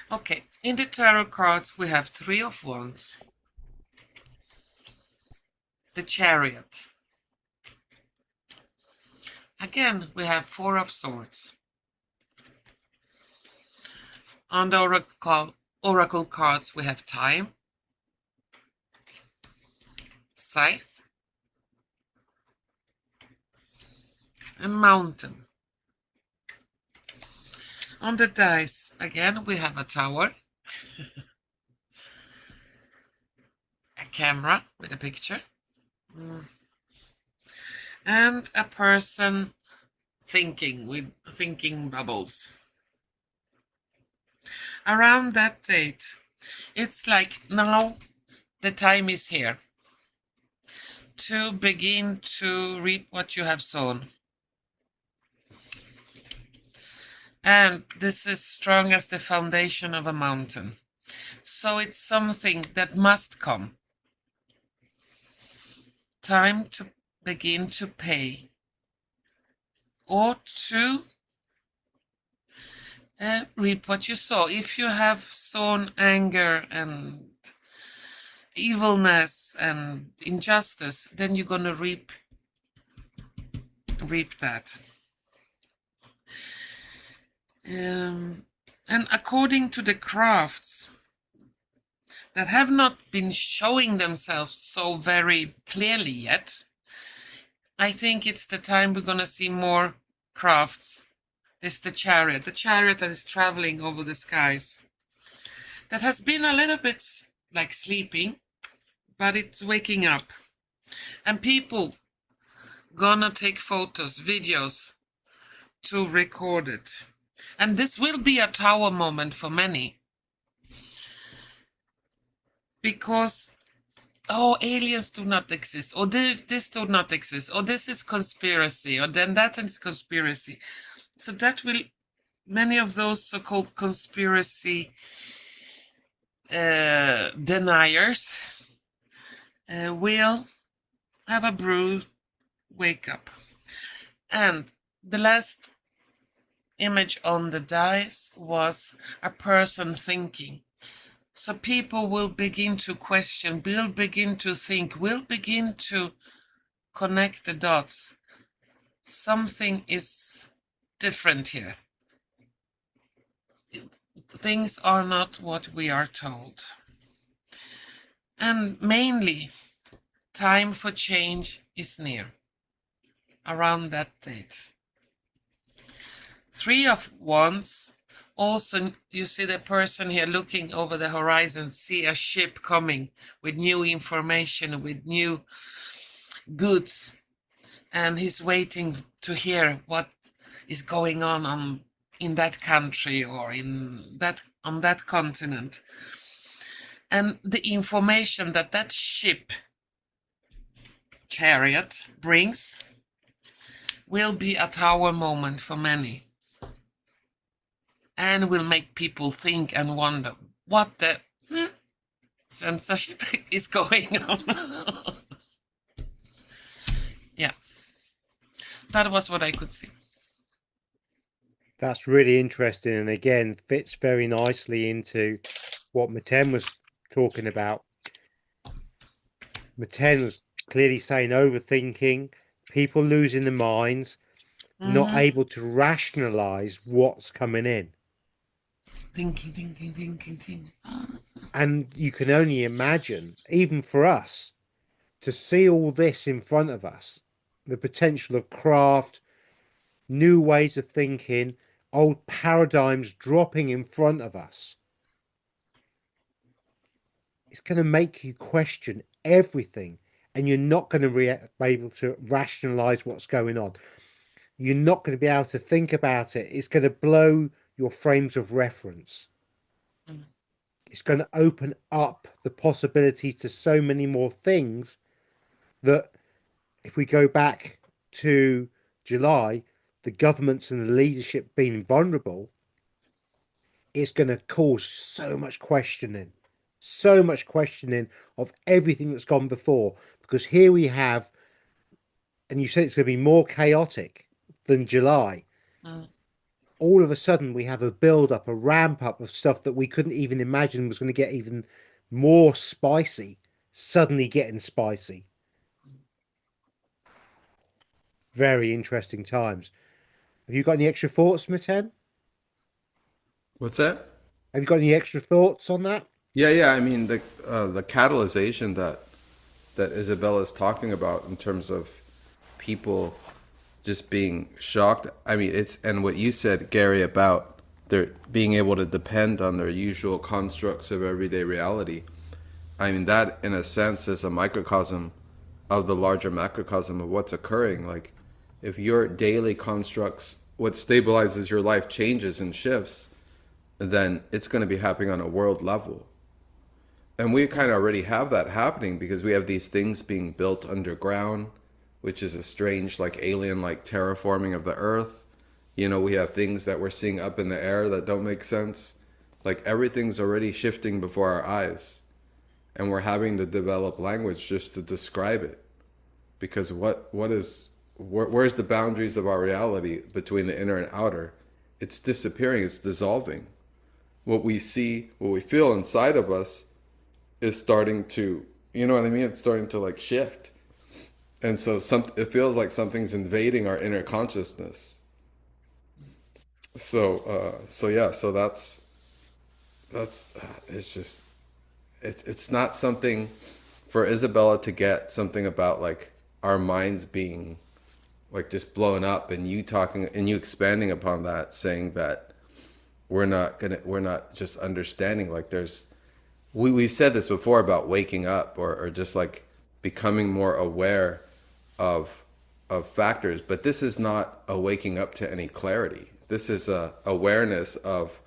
Okay, in the tarot cards we have 3 of Wands, the Chariot. Again, we have 4 of Swords. On the oracle cards we have Time, Scythe, and Mountain. On the dice, again, we have a Tower, a camera with a picture, and a person thinking with thinking bubbles. Around that date, it's like now the time is here to begin to reap what you have sown. And this is strong as the foundation of a mountain. So it's something that must come. Time to begin to pay. Or to reap what you sow. If you have sown anger and evilness and injustice, then you're going to reap that. And according to the crafts that have not been showing themselves so very clearly yet, I think it's the time we're going to see more crafts. This is the chariot that is traveling over the skies. That has been a little bit like sleeping, but it's waking up. And people gonna take photos, videos to record it. And this will be a tower moment for many. because, oh, aliens do not exist, or this do not exist, or this is conspiracy, or then that is conspiracy. So that will, many of those so-called conspiracy deniers will have a rude wake up. And the last image on the dice was a person thinking. So people will begin to question, will begin to think, will begin to connect the dots. Something is different here. Things are not what we are told. And mainly, time for change is near, around that date. Three of Wands. Also, you see the person here looking over the horizon, see a ship coming with new information, with new goods, and he's waiting to hear what is going on in that country or on that continent. And the information that that ship chariot brings will be a tower moment for many, and will make people think and wonder what the censorship is going on. Yeah, that was what I could see. That's really interesting, and again fits very nicely into what Meten was talking about. Meten was clearly saying overthinking, people losing their minds, not able to rationalize what's coming in. Thinking. And you can only imagine, even for us, to see all this in front of us, the potential of craft, new ways of thinking, old paradigms dropping in front of us. It's going to make you question everything, and you're not going to be able to rationalize what's going on. You're not going to be able to think about it. It's going to blow your frames of reference. It's going to open up the possibility to so many more things that if we go back to July, the governments and the leadership being vulnerable, it's going to cause so much questioning of everything that's gone before. Because here we have, and you said it's going to be more chaotic than July. All of a sudden, we have a build up, a ramp up of stuff that we couldn't even imagine was going to get even more spicy, suddenly getting spicy. Very interesting times. Have you got any extra thoughts, Meten? What's that? Have you got any extra thoughts on that? Yeah. I mean, the catalyzation that Izabela is talking about in terms of people just being shocked. I mean, it's, and what you said, Gary, about their being able to depend on their usual constructs of everyday reality. I mean, that in a sense is a microcosm of the larger macrocosm of what's occurring. Like, if your daily constructs, what stabilizes your life, changes and shifts, then it's going to be happening on a world level. And we kind of already have that happening because we have these things being built underground, which is a strange, like alien, like terraforming of the earth. You know, we have things that we're seeing up in the air that don't make sense. Like everything's already shifting before our eyes. And we're having to develop language just to describe it. Because where's the boundaries of our reality between the inner and outer? It's disappearing, it's dissolving. What we see, what we feel inside of us is starting to, you know what I mean? It's starting to like shift. And so it feels like something's invading our inner consciousness. So it's just, it's not something for Izabela to get something about like our minds being like just blown up, and you talking and you expanding upon that, saying that we're not just understanding, like we've said this before about waking up, or just like becoming more aware of factors, but this is not a waking up to any clarity. This is a awareness of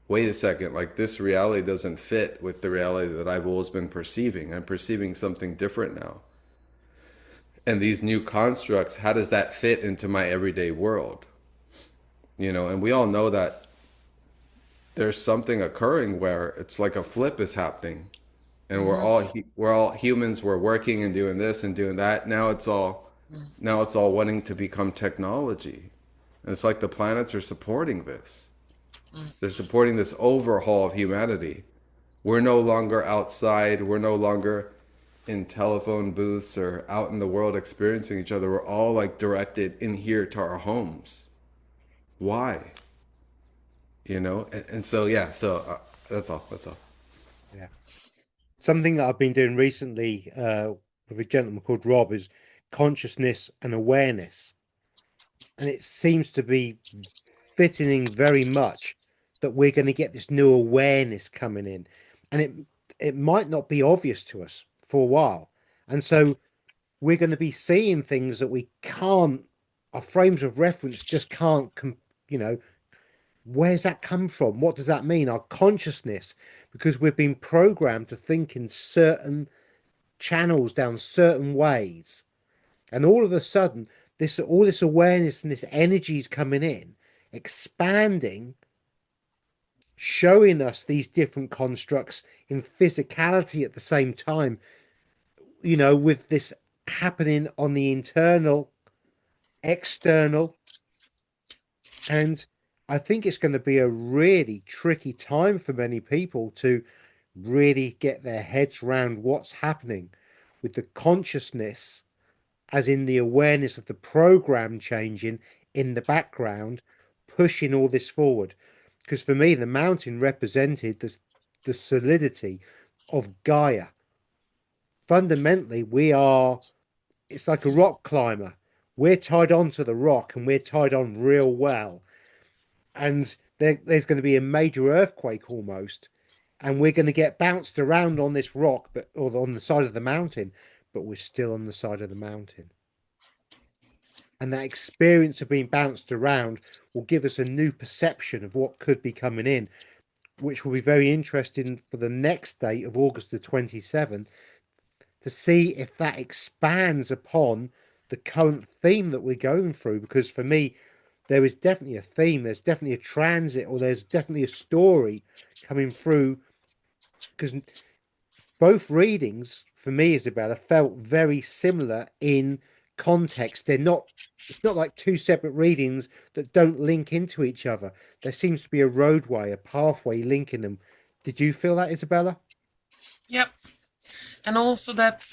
wait a second, like this reality doesn't fit with the reality that I've always been perceiving. I'm perceiving something different now. And these new constructs, how does that fit into my everyday world? You know, and we all know that there's something occurring where it's like a flip is happening, and Mm-hmm. we're all humans. We're working and doing this and doing that. Now it's all wanting to become technology, and it's like the planets are supporting this. They're supporting this overhaul of humanity. We're no longer outside. We're no longer in telephone booths or out in the world experiencing each other. We're all like directed in here to our homes. Why? You know, and so yeah, so that's all. That's all. Yeah. Something that I've been doing recently with a gentleman called Rob is consciousness and awareness. And it seems to be fitting very much that we're going to get this new awareness coming in. And it might not be obvious to us for a while. And so we're going to be seeing things that we can't, our frames of reference just can't, you know, where's that come from? What does that mean? Our consciousness, because we've been programmed to think in certain channels down certain ways. And all of a sudden, all this awareness and this energy is coming in, expanding, showing us these different constructs in physicality at the same time, you know, with this happening on the internal, external. And I think it's going to be a really tricky time for many people to really get their heads around what's happening with the consciousness, as in the awareness of the program changing in the background, pushing all this forward. Because for me, the mountain represented the solidity of Gaia. Fundamentally, it's like a rock climber. We're tied onto the rock and we're tied on real well. And there's going to be a major earthquake almost. And we're going to get bounced around on this rock, or on the side of the mountain, but we're still on the side of the mountain. And that experience of being bounced around will give us a new perception of what could be coming in, which will be very interesting for the next date of August the 27th, to see if that expands upon the current theme that we're going through. Because for me, there is definitely a theme, there's definitely a transit, or there's definitely a story coming through. Because both readings for me, Izabela, felt very similar in context. It's not like two separate readings that don't link into each other. There seems to be a roadway, a pathway linking them. Did you feel that, Izabela? Yep. And also that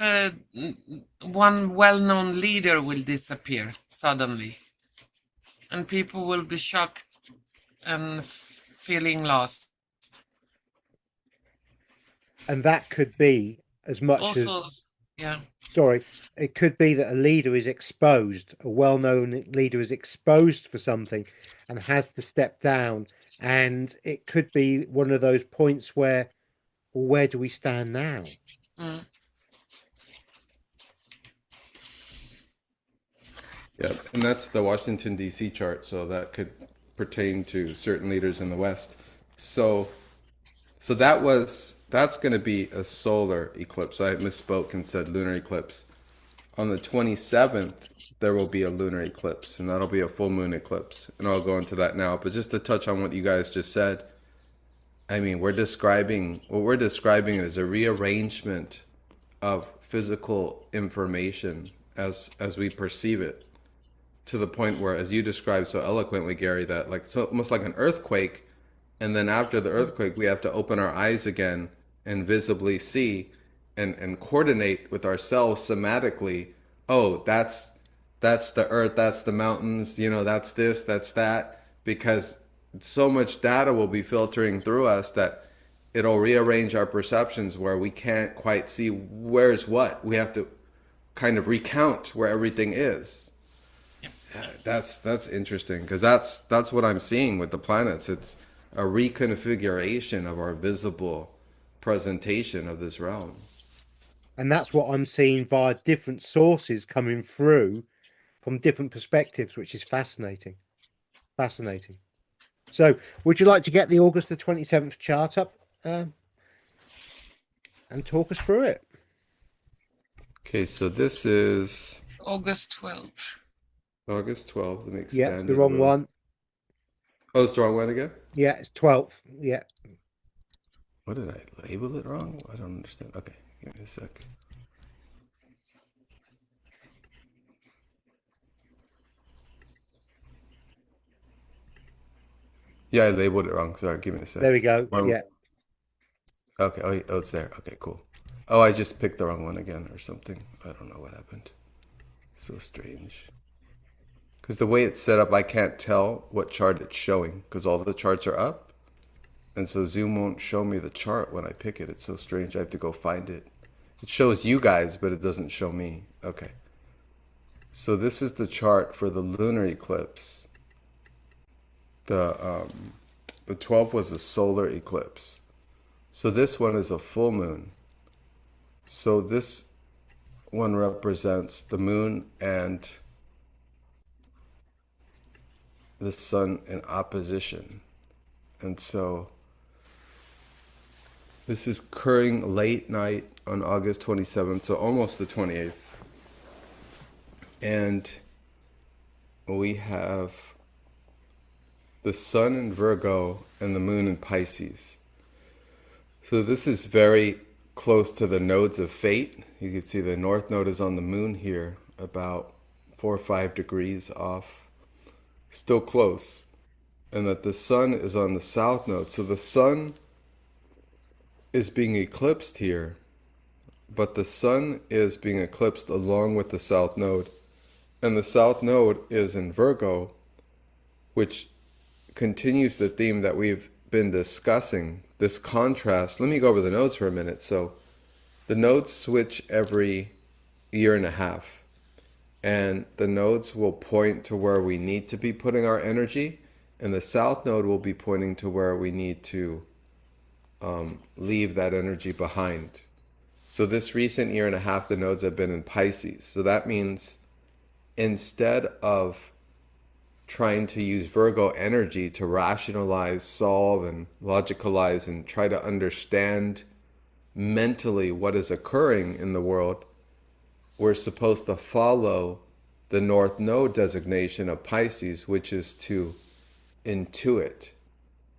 one well-known leader will disappear suddenly. And people will be shocked and feeling lost. And that could be as much Also, as, yeah. sorry, it could be that a leader is exposed, a well-known leader is exposed for something and has to step down. And it could be one of those points where, well, where do we stand now? Mm. Yeah, and that's the Washington D.C. chart, so that could pertain to certain leaders in the West. So, so that's going to be a solar eclipse. I misspoke and said lunar eclipse. On the 27th, there will be a lunar eclipse, and that'll be a full moon eclipse. And I'll go into that now. But just to touch on what you guys just said, I mean, what we're describing is a rearrangement of physical information as we perceive it, to the point where, as you described so eloquently, Gary, that like so almost like an earthquake, and then after the earthquake, we have to open our eyes again and visibly see and coordinate with ourselves somatically. Oh, that's the earth, that's the mountains, you know, that's this, that's that, because so much data will be filtering through us that it'll rearrange our perceptions where we can't quite see where's what. We have to kind of recount where everything is. That's interesting, because that's what I'm seeing with the planets. It's a reconfiguration of our visible presentation of this realm. And that's what I'm seeing via different sources coming through from different perspectives, which is fascinating. Fascinating. So, would you like to get the August the 27th chart up and talk us through it? Okay, so this is August 12th. August 12th. Let me Yeah, expand the it a wrong little. one. Oh, it's the wrong one again? Yeah, it's 12th. Yeah. What did I label it wrong? I don't understand. Okay, give me a sec. Yeah, I labeled it wrong. Sorry, give me a sec. There we go. One- Yeah. Okay, oh, it's there. Okay, cool. Oh, I just picked the wrong one again or something. I don't know what happened. So strange. Because the way it's set up, I can't tell what chart it's showing because all the charts are up. And so Zoom won't show me the chart when I pick it. It's so strange. I have to go find it. It shows you guys, but it doesn't show me. Okay. So this is the chart for the lunar eclipse. The 12th was a solar eclipse. So this one is a full moon. So this one represents the moon and the sun in opposition. And so this is occurring late night on August 27th, so almost the 28th. And we have the sun in Virgo and the moon in Pisces. So this is very close to the nodes of fate. You can see the north node is on the moon here, about 4 or 5 degrees off. Still close. And that the sun is on the south node. So the sun is being eclipsed here, but the sun is being eclipsed along with the south node. And the south node is in Virgo, which continues the theme that we've been discussing, this contrast. Let me go over the nodes for a minute. So the nodes switch every year and a half, and the nodes will point to where we need to be putting our energy, and the south node will be pointing to where we need to leave that energy behind. So this recent year and a half, the nodes have been in Pisces. So that means instead of trying to use Virgo energy to rationalize, solve, and logicalize and try to understand mentally what is occurring in the world, we're supposed to follow the North Node designation of Pisces, which is to intuit,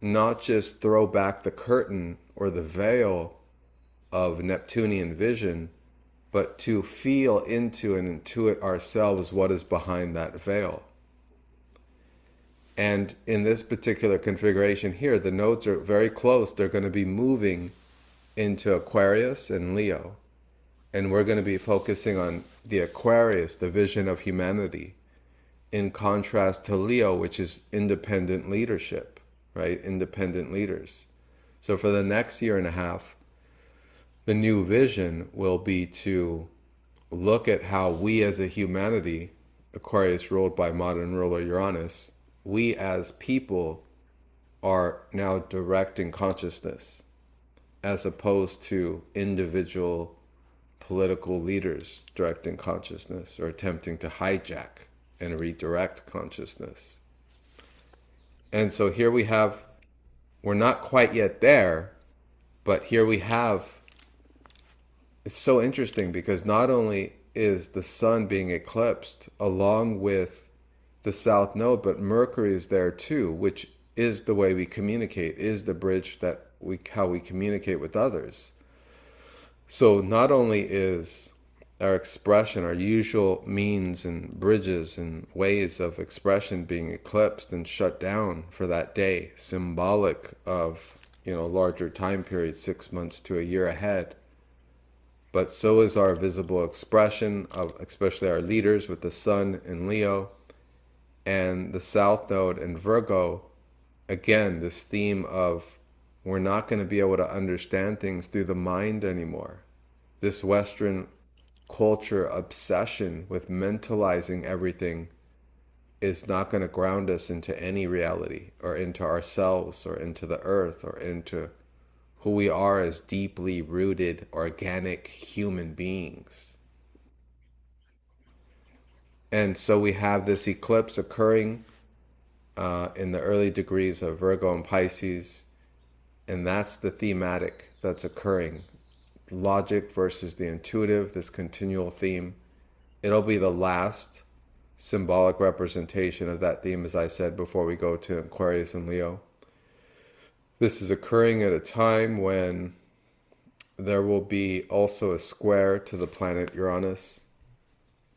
not just throw back the curtain or the veil of Neptunian vision, but to feel into and intuit ourselves what is behind that veil. And in this particular configuration here, the nodes are very close. They're going to be moving into Aquarius and Leo. And we're going to be focusing on the Aquarius, the vision of humanity, in contrast to Leo, which is independent leadership, right? Independent leaders. So for the next year and a half, the new vision will be to look at how we as a humanity, Aquarius ruled by modern ruler Uranus, we as people are now directing consciousness as opposed to individual political leaders directing consciousness or attempting to hijack and redirect consciousness. And so here we have, we're not quite yet there, but here we have, it's so interesting because not only is the sun being eclipsed along with the south node, but Mercury is there too, which is the way we communicate, is the bridge that how we communicate with others. So not only is our expression, our usual means and bridges and ways of expression being eclipsed and shut down for that day, symbolic of, larger time periods, 6 months to a year ahead, but so is our visible expression of especially our leaders with the sun in Leo and the south node in Virgo. Again, this theme of we're not going to be able to understand things through the mind anymore. This Western culture obsession with mentalizing everything is not going to ground us into any reality or into ourselves or into the earth or into who we are as deeply rooted, organic human beings. And so we have this eclipse occurring in the early degrees of Virgo and Pisces, and that's the thematic that's occurring. Logic versus the intuitive, this continual theme. It'll be the last symbolic representation of that theme, as I said, before we go to Aquarius and Leo. This is occurring at a time when there will be also a square to the planet Uranus.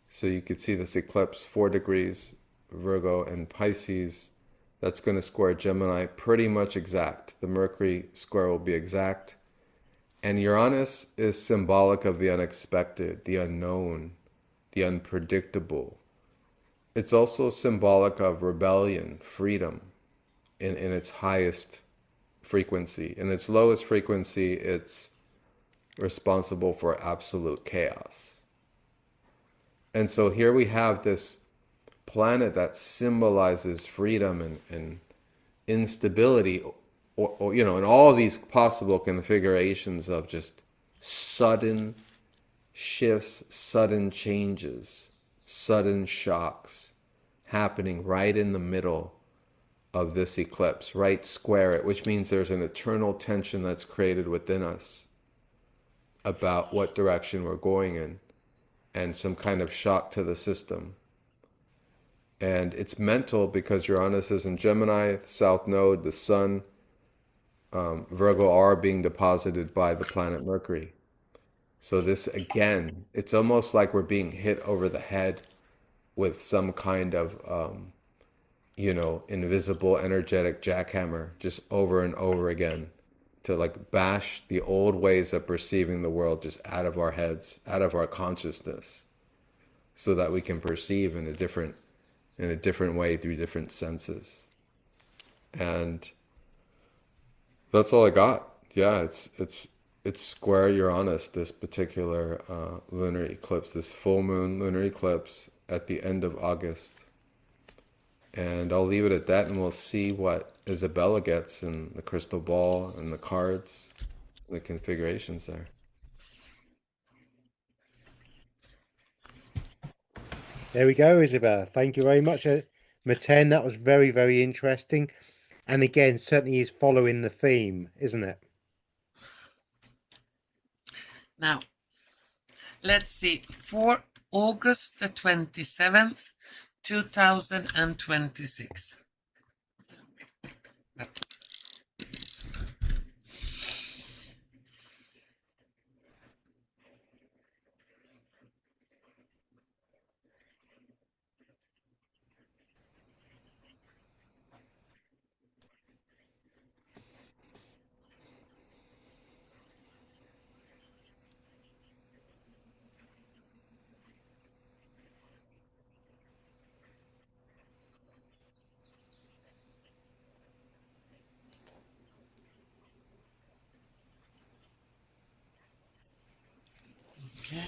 So you could see this eclipse, 4 degrees Virgo and Pisces. That's going to square Gemini pretty much exact. The Mercury square will be exact. And Uranus is symbolic of the unexpected, the unknown, the unpredictable. It's also symbolic of rebellion, freedom in its highest frequency. In its lowest frequency, it's responsible for absolute chaos. And so here we have this planet that symbolizes freedom and instability, or in all of these possible configurations of just sudden shifts, sudden changes, sudden shocks happening right in the middle of this eclipse, right square it, which means there's an eternal tension that's created within us about what direction we're going in, and some kind of shock to the system. And it's mental because Uranus is in Gemini, the South Node, the Sun, Virgo are being deposited by the planet Mercury. So this, again, it's almost like we're being hit over the head with some kind of, invisible energetic jackhammer just over and over again, to like bash the old ways of perceiving the world just out of our heads, out of our consciousness, so that we can perceive in a different way through different senses. And that's all I got. Yeah, it's square Uranus, this particular lunar eclipse, this full moon lunar eclipse at the end of August. And I'll leave it at that, and we'll see what Izabela gets in the crystal ball and the cards, and the configurations there. There we go, Isabella. Thank you very much, Meten. That was very, very interesting. And again, certainly is following the theme, isn't it? Now, let's see. For August the 27th, 2026. Okay.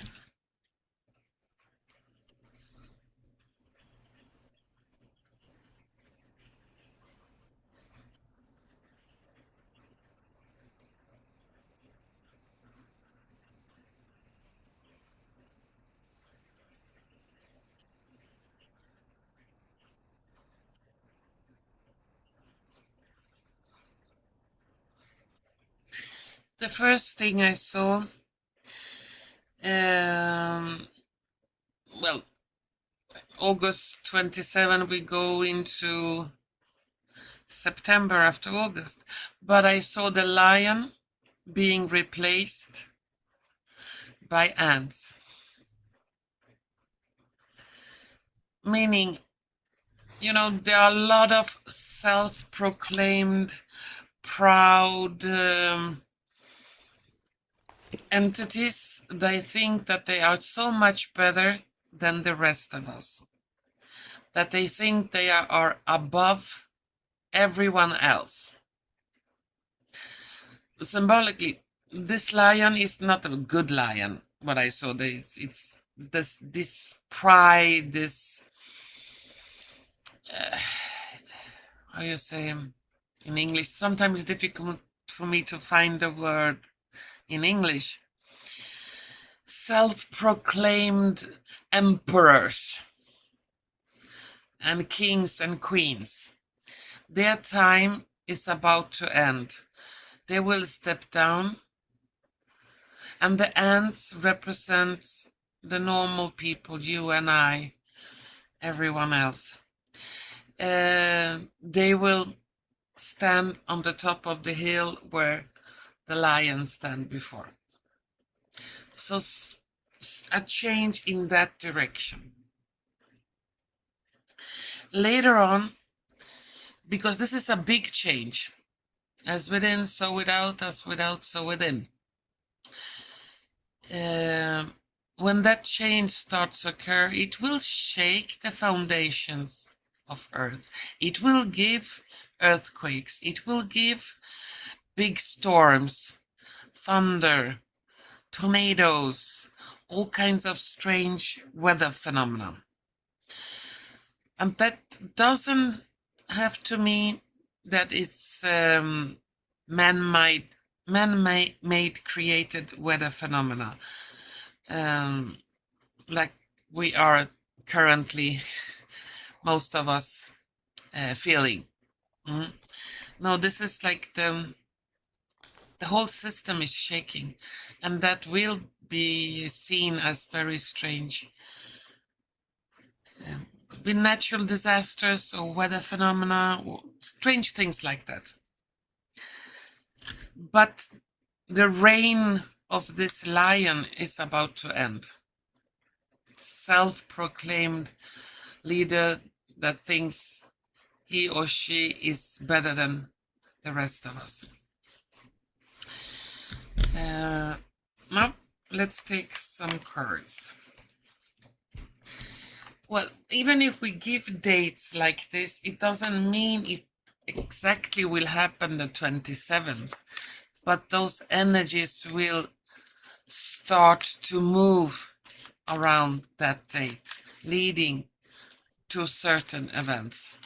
The first thing I saw, well, August 27, we go into September after August, but I saw the lion being replaced by ants. Meaning, there are a lot of self-proclaimed proud entities. They think that they are so much better than the rest of us, that they think they are above everyone else. Symbolically, this lion is not a good lion. What I saw, it's this pride, this how you say in English? Sometimes it's difficult for me to find a word in English. Self-proclaimed emperors and kings and queens. Their time is about to end. They will step down, and the ants represent the normal people, you and I, everyone else. They will stand on the top of the hill where the lions stand before. So a change in that direction. Later on, because this is a big change, as within, so without, as without, so within. When that change starts to occur, it will shake the foundations of Earth. It will give earthquakes. It will give big storms, thunder, tornadoes, all kinds of strange weather phenomena. And that doesn't have to mean that it's man-made created weather phenomena, like we are currently, most of us, feeling. No, this is like the whole system is shaking, and that will be seen as very strange. Could be natural disasters or weather phenomena, or strange things like that. But the reign of this lion is about to end. Self-proclaimed leader that thinks he or she is better than the rest of us. Now, let's take some cards. Well, even if we give dates like this, it doesn't mean it exactly will happen the 27th, but those energies will start to move around that date, leading to certain events.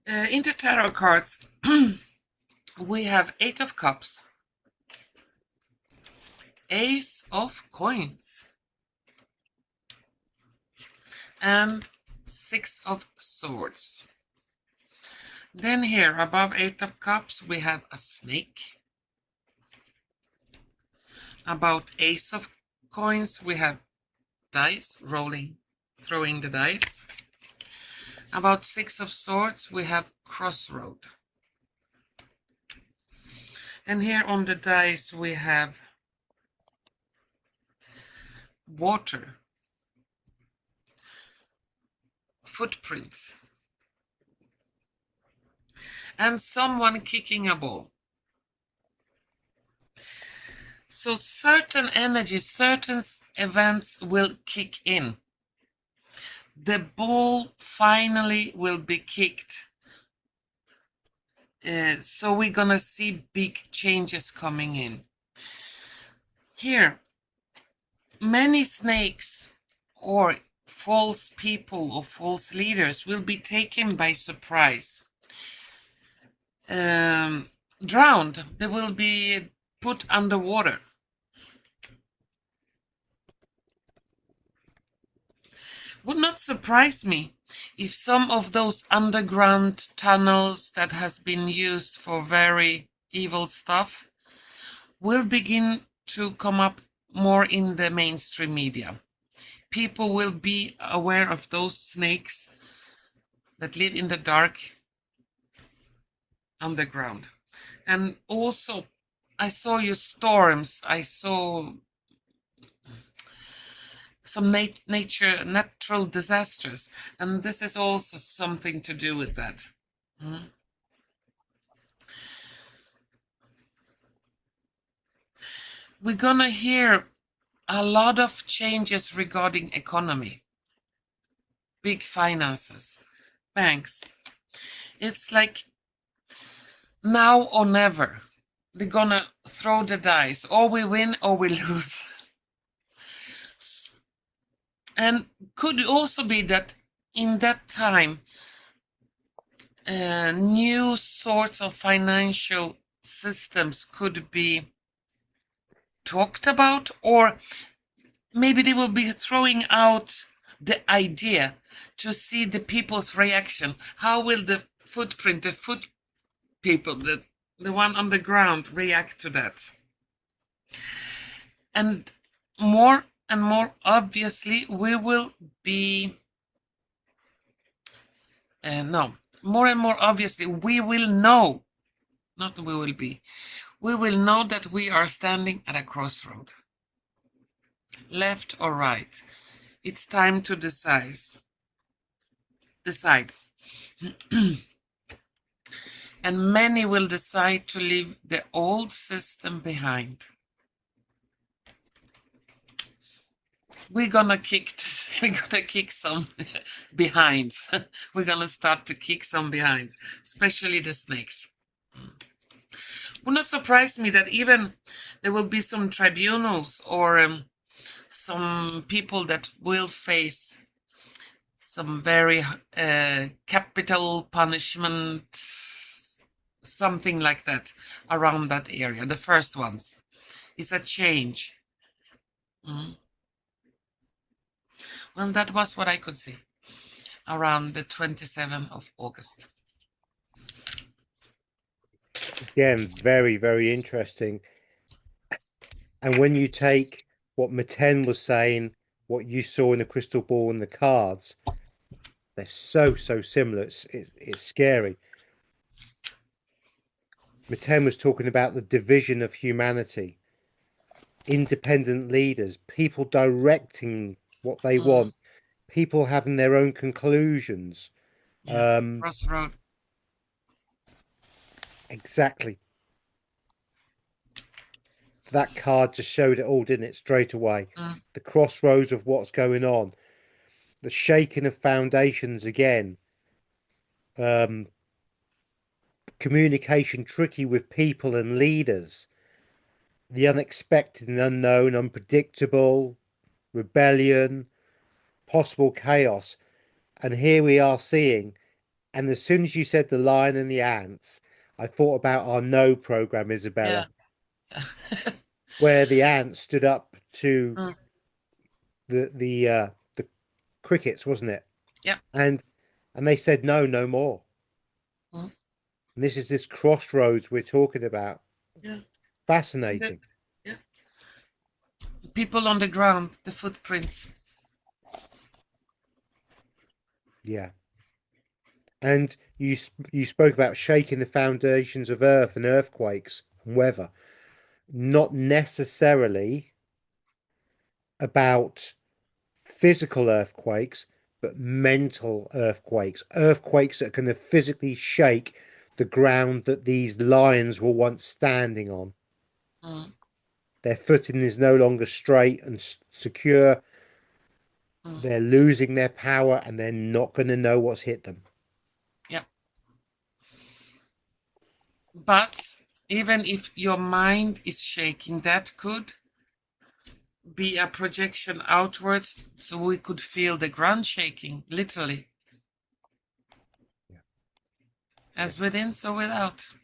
In the tarot cards, we have 8 of Cups, Ace of Coins, and 6 of Swords. Then here, above 8 of Cups, we have a snake. About Ace of Coins, we have dice, rolling, throwing the dice. About 6 of Swords, we have crossroad. And here on the dice, we have water, footprints, and someone kicking a ball. So certain energies, certain events will kick in. The ball finally will be kicked. So we're gonna see big changes coming in. Here, many snakes or false people or false leaders will be taken by surprise. drowned. They will be put underwater. Would not surprise me if some of those underground tunnels that has been used for very evil stuff will begin to come up more in the mainstream media. People will be aware of those snakes that live in the dark underground. And also, I saw your storms. I saw some natural disasters, and this is also something to do with that. We're gonna hear a lot of changes regarding economy, big finances, banks. It's like now or never. They're gonna throw the dice, or we win or we lose. And could also be that in that time, new sorts of financial systems could be talked about, or maybe they will be throwing out the idea to see the people's reaction. How will the footprint, the foot people, the one on the ground react to that? And more obviously, we will be more and more obviously, we will know, not we will be, we will know that we are standing at a crossroad. Left or right. It's time to decide. And many will decide to leave the old system behind. We're gonna kick some behinds. We're gonna start to kick some behinds, especially the snakes. Would not surprise me that even there will be some tribunals or some people that will face some very capital punishment, something like that, around that area. The first ones is a change. Well, that was what I could see around the 27th of August. Again, very, very interesting. And when you take what Meten was saying, what you saw in the crystal ball and the cards, they're so similar. It's scary. Meten was talking about the division of humanity, independent leaders, people directing what they want, people having their own conclusions. Crossroad. Exactly. That card just showed it all, didn't it? Straight away. The crossroads of what's going on. The shaking of foundations again. Communication tricky with people and leaders. The unexpected and unknown, unpredictable, rebellion, possible chaos. And here we are seeing, and as soon as you said the lion and the ants, I thought about our No program, Izabela, where the ants stood up to the crickets, wasn't it? Yeah. And they said no more. And this is this crossroads we're talking about. Yeah. Fascinating. Yeah. People on the ground, the footprints. Yeah. And you spoke about shaking the foundations of earth and earthquakes and weather. Not necessarily about physical earthquakes, but mental earthquakes. Earthquakes that can physically shake the ground that these lions were once standing on. Their footing is no longer straight and secure. They're losing their power and they're not going to know what's hit them. Yeah. But even if your mind is shaking, that could be a projection outwards, so we could feel the ground shaking, literally. As within, so without.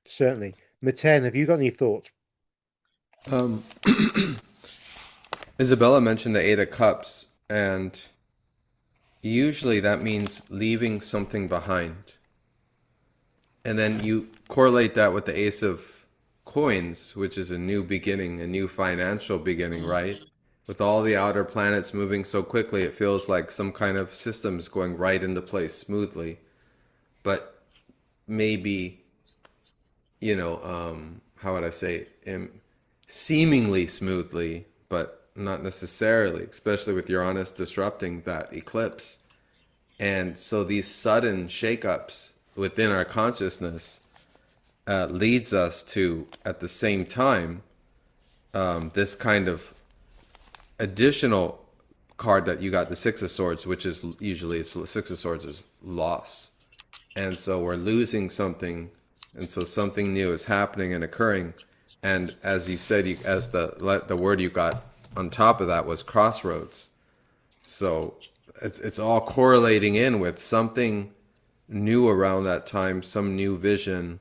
Certainly. Meten, have you got any thoughts? Um, Izabela mentioned the Eight of Cups, and usually that means leaving something behind. And then you correlate that with the Ace of Coins, which is a new beginning, a new financial beginning, right? With all the outer planets moving so quickly, it feels like some kind of system is going right into place smoothly. But maybe, how would I say, seemingly smoothly, but not necessarily, especially with Uranus disrupting that eclipse. And so these sudden shakeups within our consciousness leads us to, at the same time, this kind of additional card that you got, the Six of Swords, which is usually it's the Six of Swords is loss. And so we're losing something, and so something new is happening and occurring. And as you said, as the word you got on top of that was crossroads. So it's all correlating in with something new around that time, some new vision.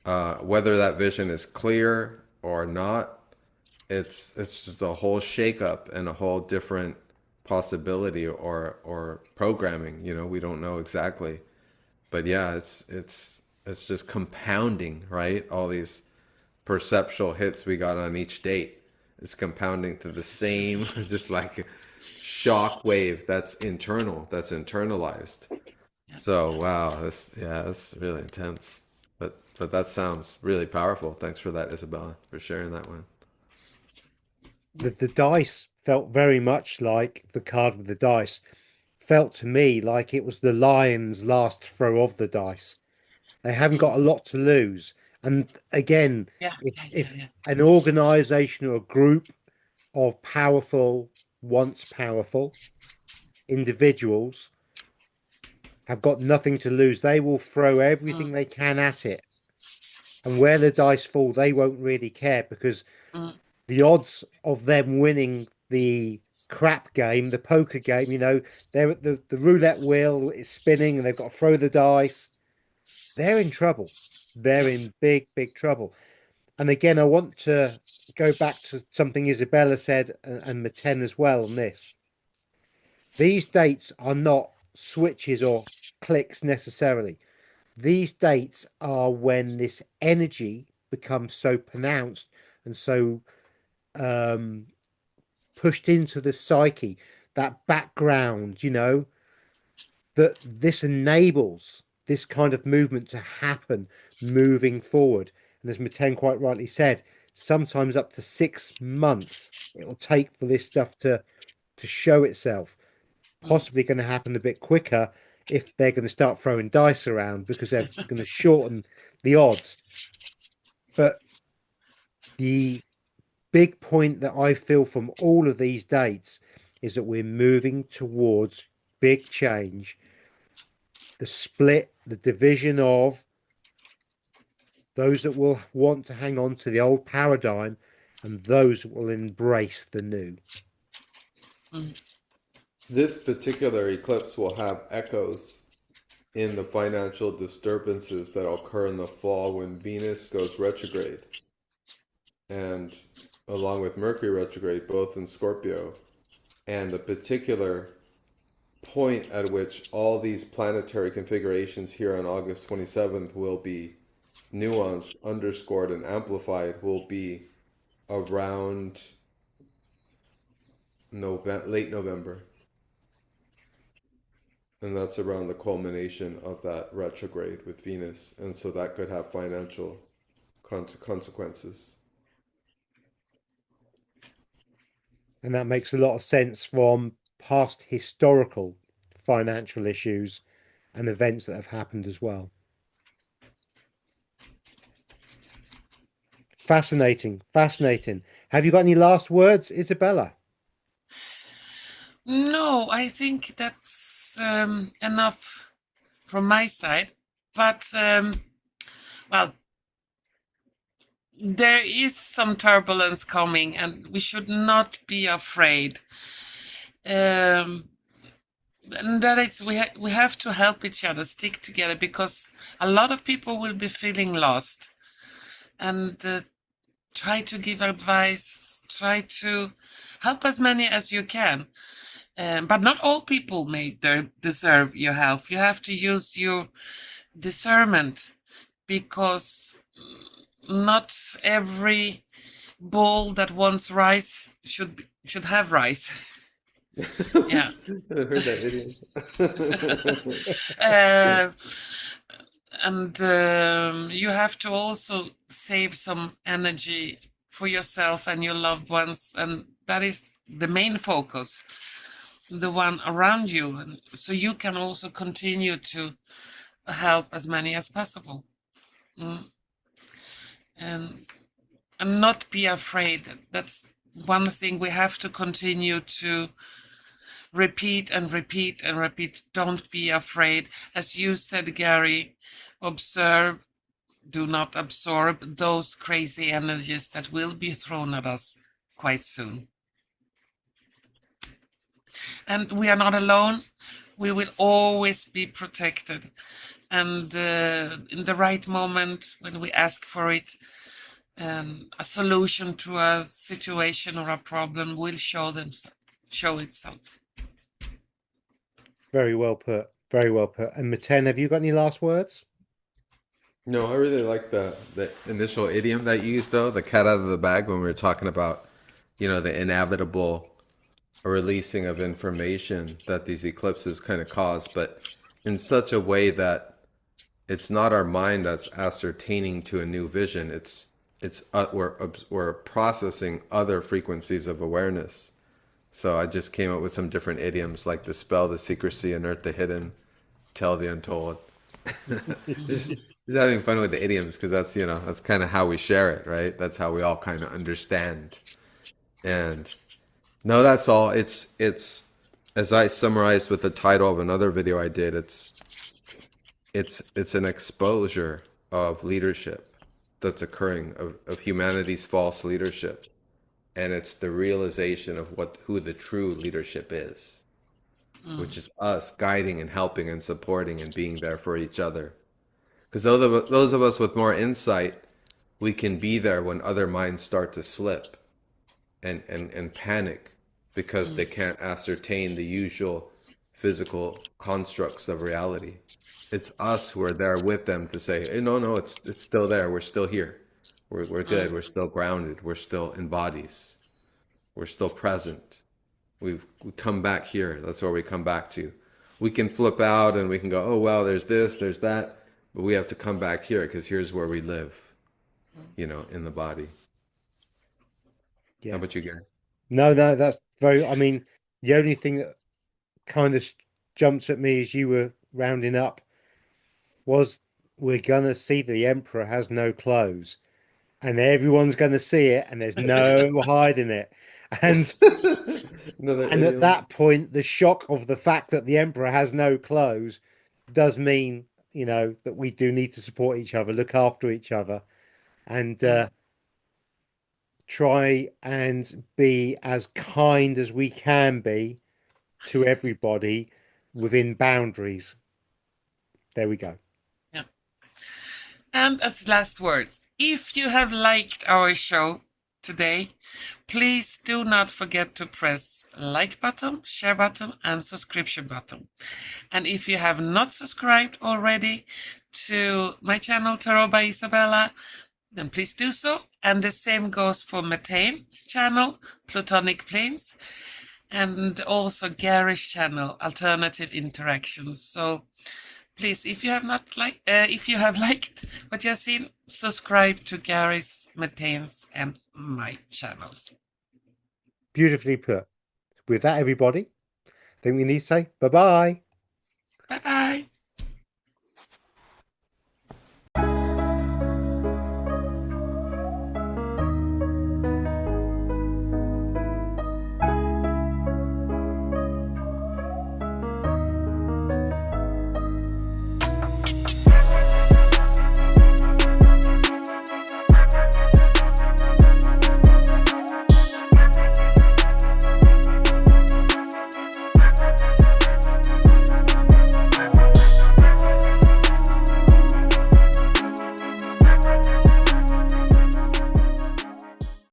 Whether that vision is clear or not, it's just a whole shakeup and a whole different possibility or programming. We don't know exactly, but yeah, it's just compounding, right? All these perceptual hits we got on each date, it's compounding to the same, just like a shock wave that's internal, that's internalized. So wow, that's really intense. But that sounds really powerful. Thanks for that, Izabela, for sharing that one. The dice felt very much like the card with the dice. Felt to me like it was the lion's last throw of the dice. They haven't got a lot to lose. And again, Yeah, if yeah. an organization or a group of powerful, once powerful individuals have got nothing to lose, they will throw everything they can at it. And where the dice fall, they won't really care because the odds of them winning the crap game, the poker game, they're at the roulette wheel is spinning and they've got to throw the dice. They're in trouble. They're in big, big trouble. And again, I want to go back to something Izabela said and Meten as well on this. These dates are not switches or clicks necessarily. These dates are when this energy becomes so pronounced and so pushed into the psyche, that background, that this enables this kind of movement to happen moving forward. And as Meten quite rightly said, sometimes up to 6 months it will take for this stuff to show itself. Possibly going to happen a bit quicker if they're going to start throwing dice around because they're going to shorten the odds. But the big point that I feel from all of these dates is that we're moving towards big change. The split, the division of those that will want to hang on to the old paradigm and those that will embrace the new. This particular eclipse will have echoes in the financial disturbances that occur in the fall when Venus goes retrograde, and along with Mercury retrograde, both in Scorpio, and the particular point at which all these planetary configurations here on August 27th will be nuanced, underscored, and amplified will be around late November. And that's around the culmination of that retrograde with Venus. And so that could have financial consequences. And that makes a lot of sense from past historical financial issues and events that have happened as well. Fascinating, fascinating. Have you got any last words, Izabela? No, I think that's enough from my side. But, well, there is some turbulence coming and we should not be afraid. And And that is we have to help each other, stick together, because a lot of people will be feeling lost, and try to give advice, try to help as many as you can. But not all people may deserve your help. You have to use your discernment, because not every ball that wants rice should have rice. Yeah. I heard that idiom. And you have to also save some energy for yourself and your loved ones, and that is the main focus, the one around you, and so you can also continue to help as many as possible. And not be afraid. That's one thing we have to continue to repeat and repeat and repeat. Don't be afraid. As you said, Gary, observe, do not absorb those crazy energies that will be thrown at us quite soon. And we are not alone. We will always be protected. And in the right moment, when we ask for it, a solution to a situation or a problem will show itself. Very well put. Very well put. And Meten, have you got any last words? No, I really like the initial idiom that you used, though, the cat out of the bag, when we were talking about, the inevitable releasing of information that these eclipses kind of cause, but in such a way that it's not our mind that's ascertaining to a new vision. We're processing other frequencies of awareness. So I just came up with some different idioms like dispel the secrecy, unearth the hidden, tell the untold. Just having fun with the idioms, because that's kind of how we share it, right? That's how we all kind of understand. And no, that's all. It's as I summarized with the title of another video I did. It's an exposure of leadership that's occurring, of humanity's false leadership, and it's the realization of who the true leadership is, which is us guiding and helping and supporting and being there for each other. Because those of us with more insight, we can be there when other minds start to slip and panic because they can't ascertain the usual physical constructs of reality. It's us who are there with them to say, hey, no, it's still there. We're still here. We're good. We're still grounded. We're still in bodies. We're still present. We come back here. That's where we come back to. We can flip out and we can go, oh, well, there's this, there's that. But we have to come back here because here's where we live, in the body. Yeah. How about you, Gary? No, that's very, I mean, the only thing that kind of jumps at me as you were rounding up was we're going to see the Emperor has no clothes, and everyone's going to see it, and there's no hiding it. And at that point, the shock of the fact that the Emperor has no clothes does mean, that we do need to support each other, look after each other, and try and be as kind as we can be to everybody within boundaries. There we go. Yeah. And as last words, if you have liked our show today, please do not forget to press like button, share button, and subscription button. And if you have not subscribed already to my channel, Tarot by Izabela, then please do so. And the same goes for Meten's channel, Plutonic Planes, and also Gary's channel, Alternative Interactions. So please, if you have liked what you have seen, subscribe to Gary's, Meten's, and my channels. Beautifully put. With that, everybody, I think we need to say bye-bye.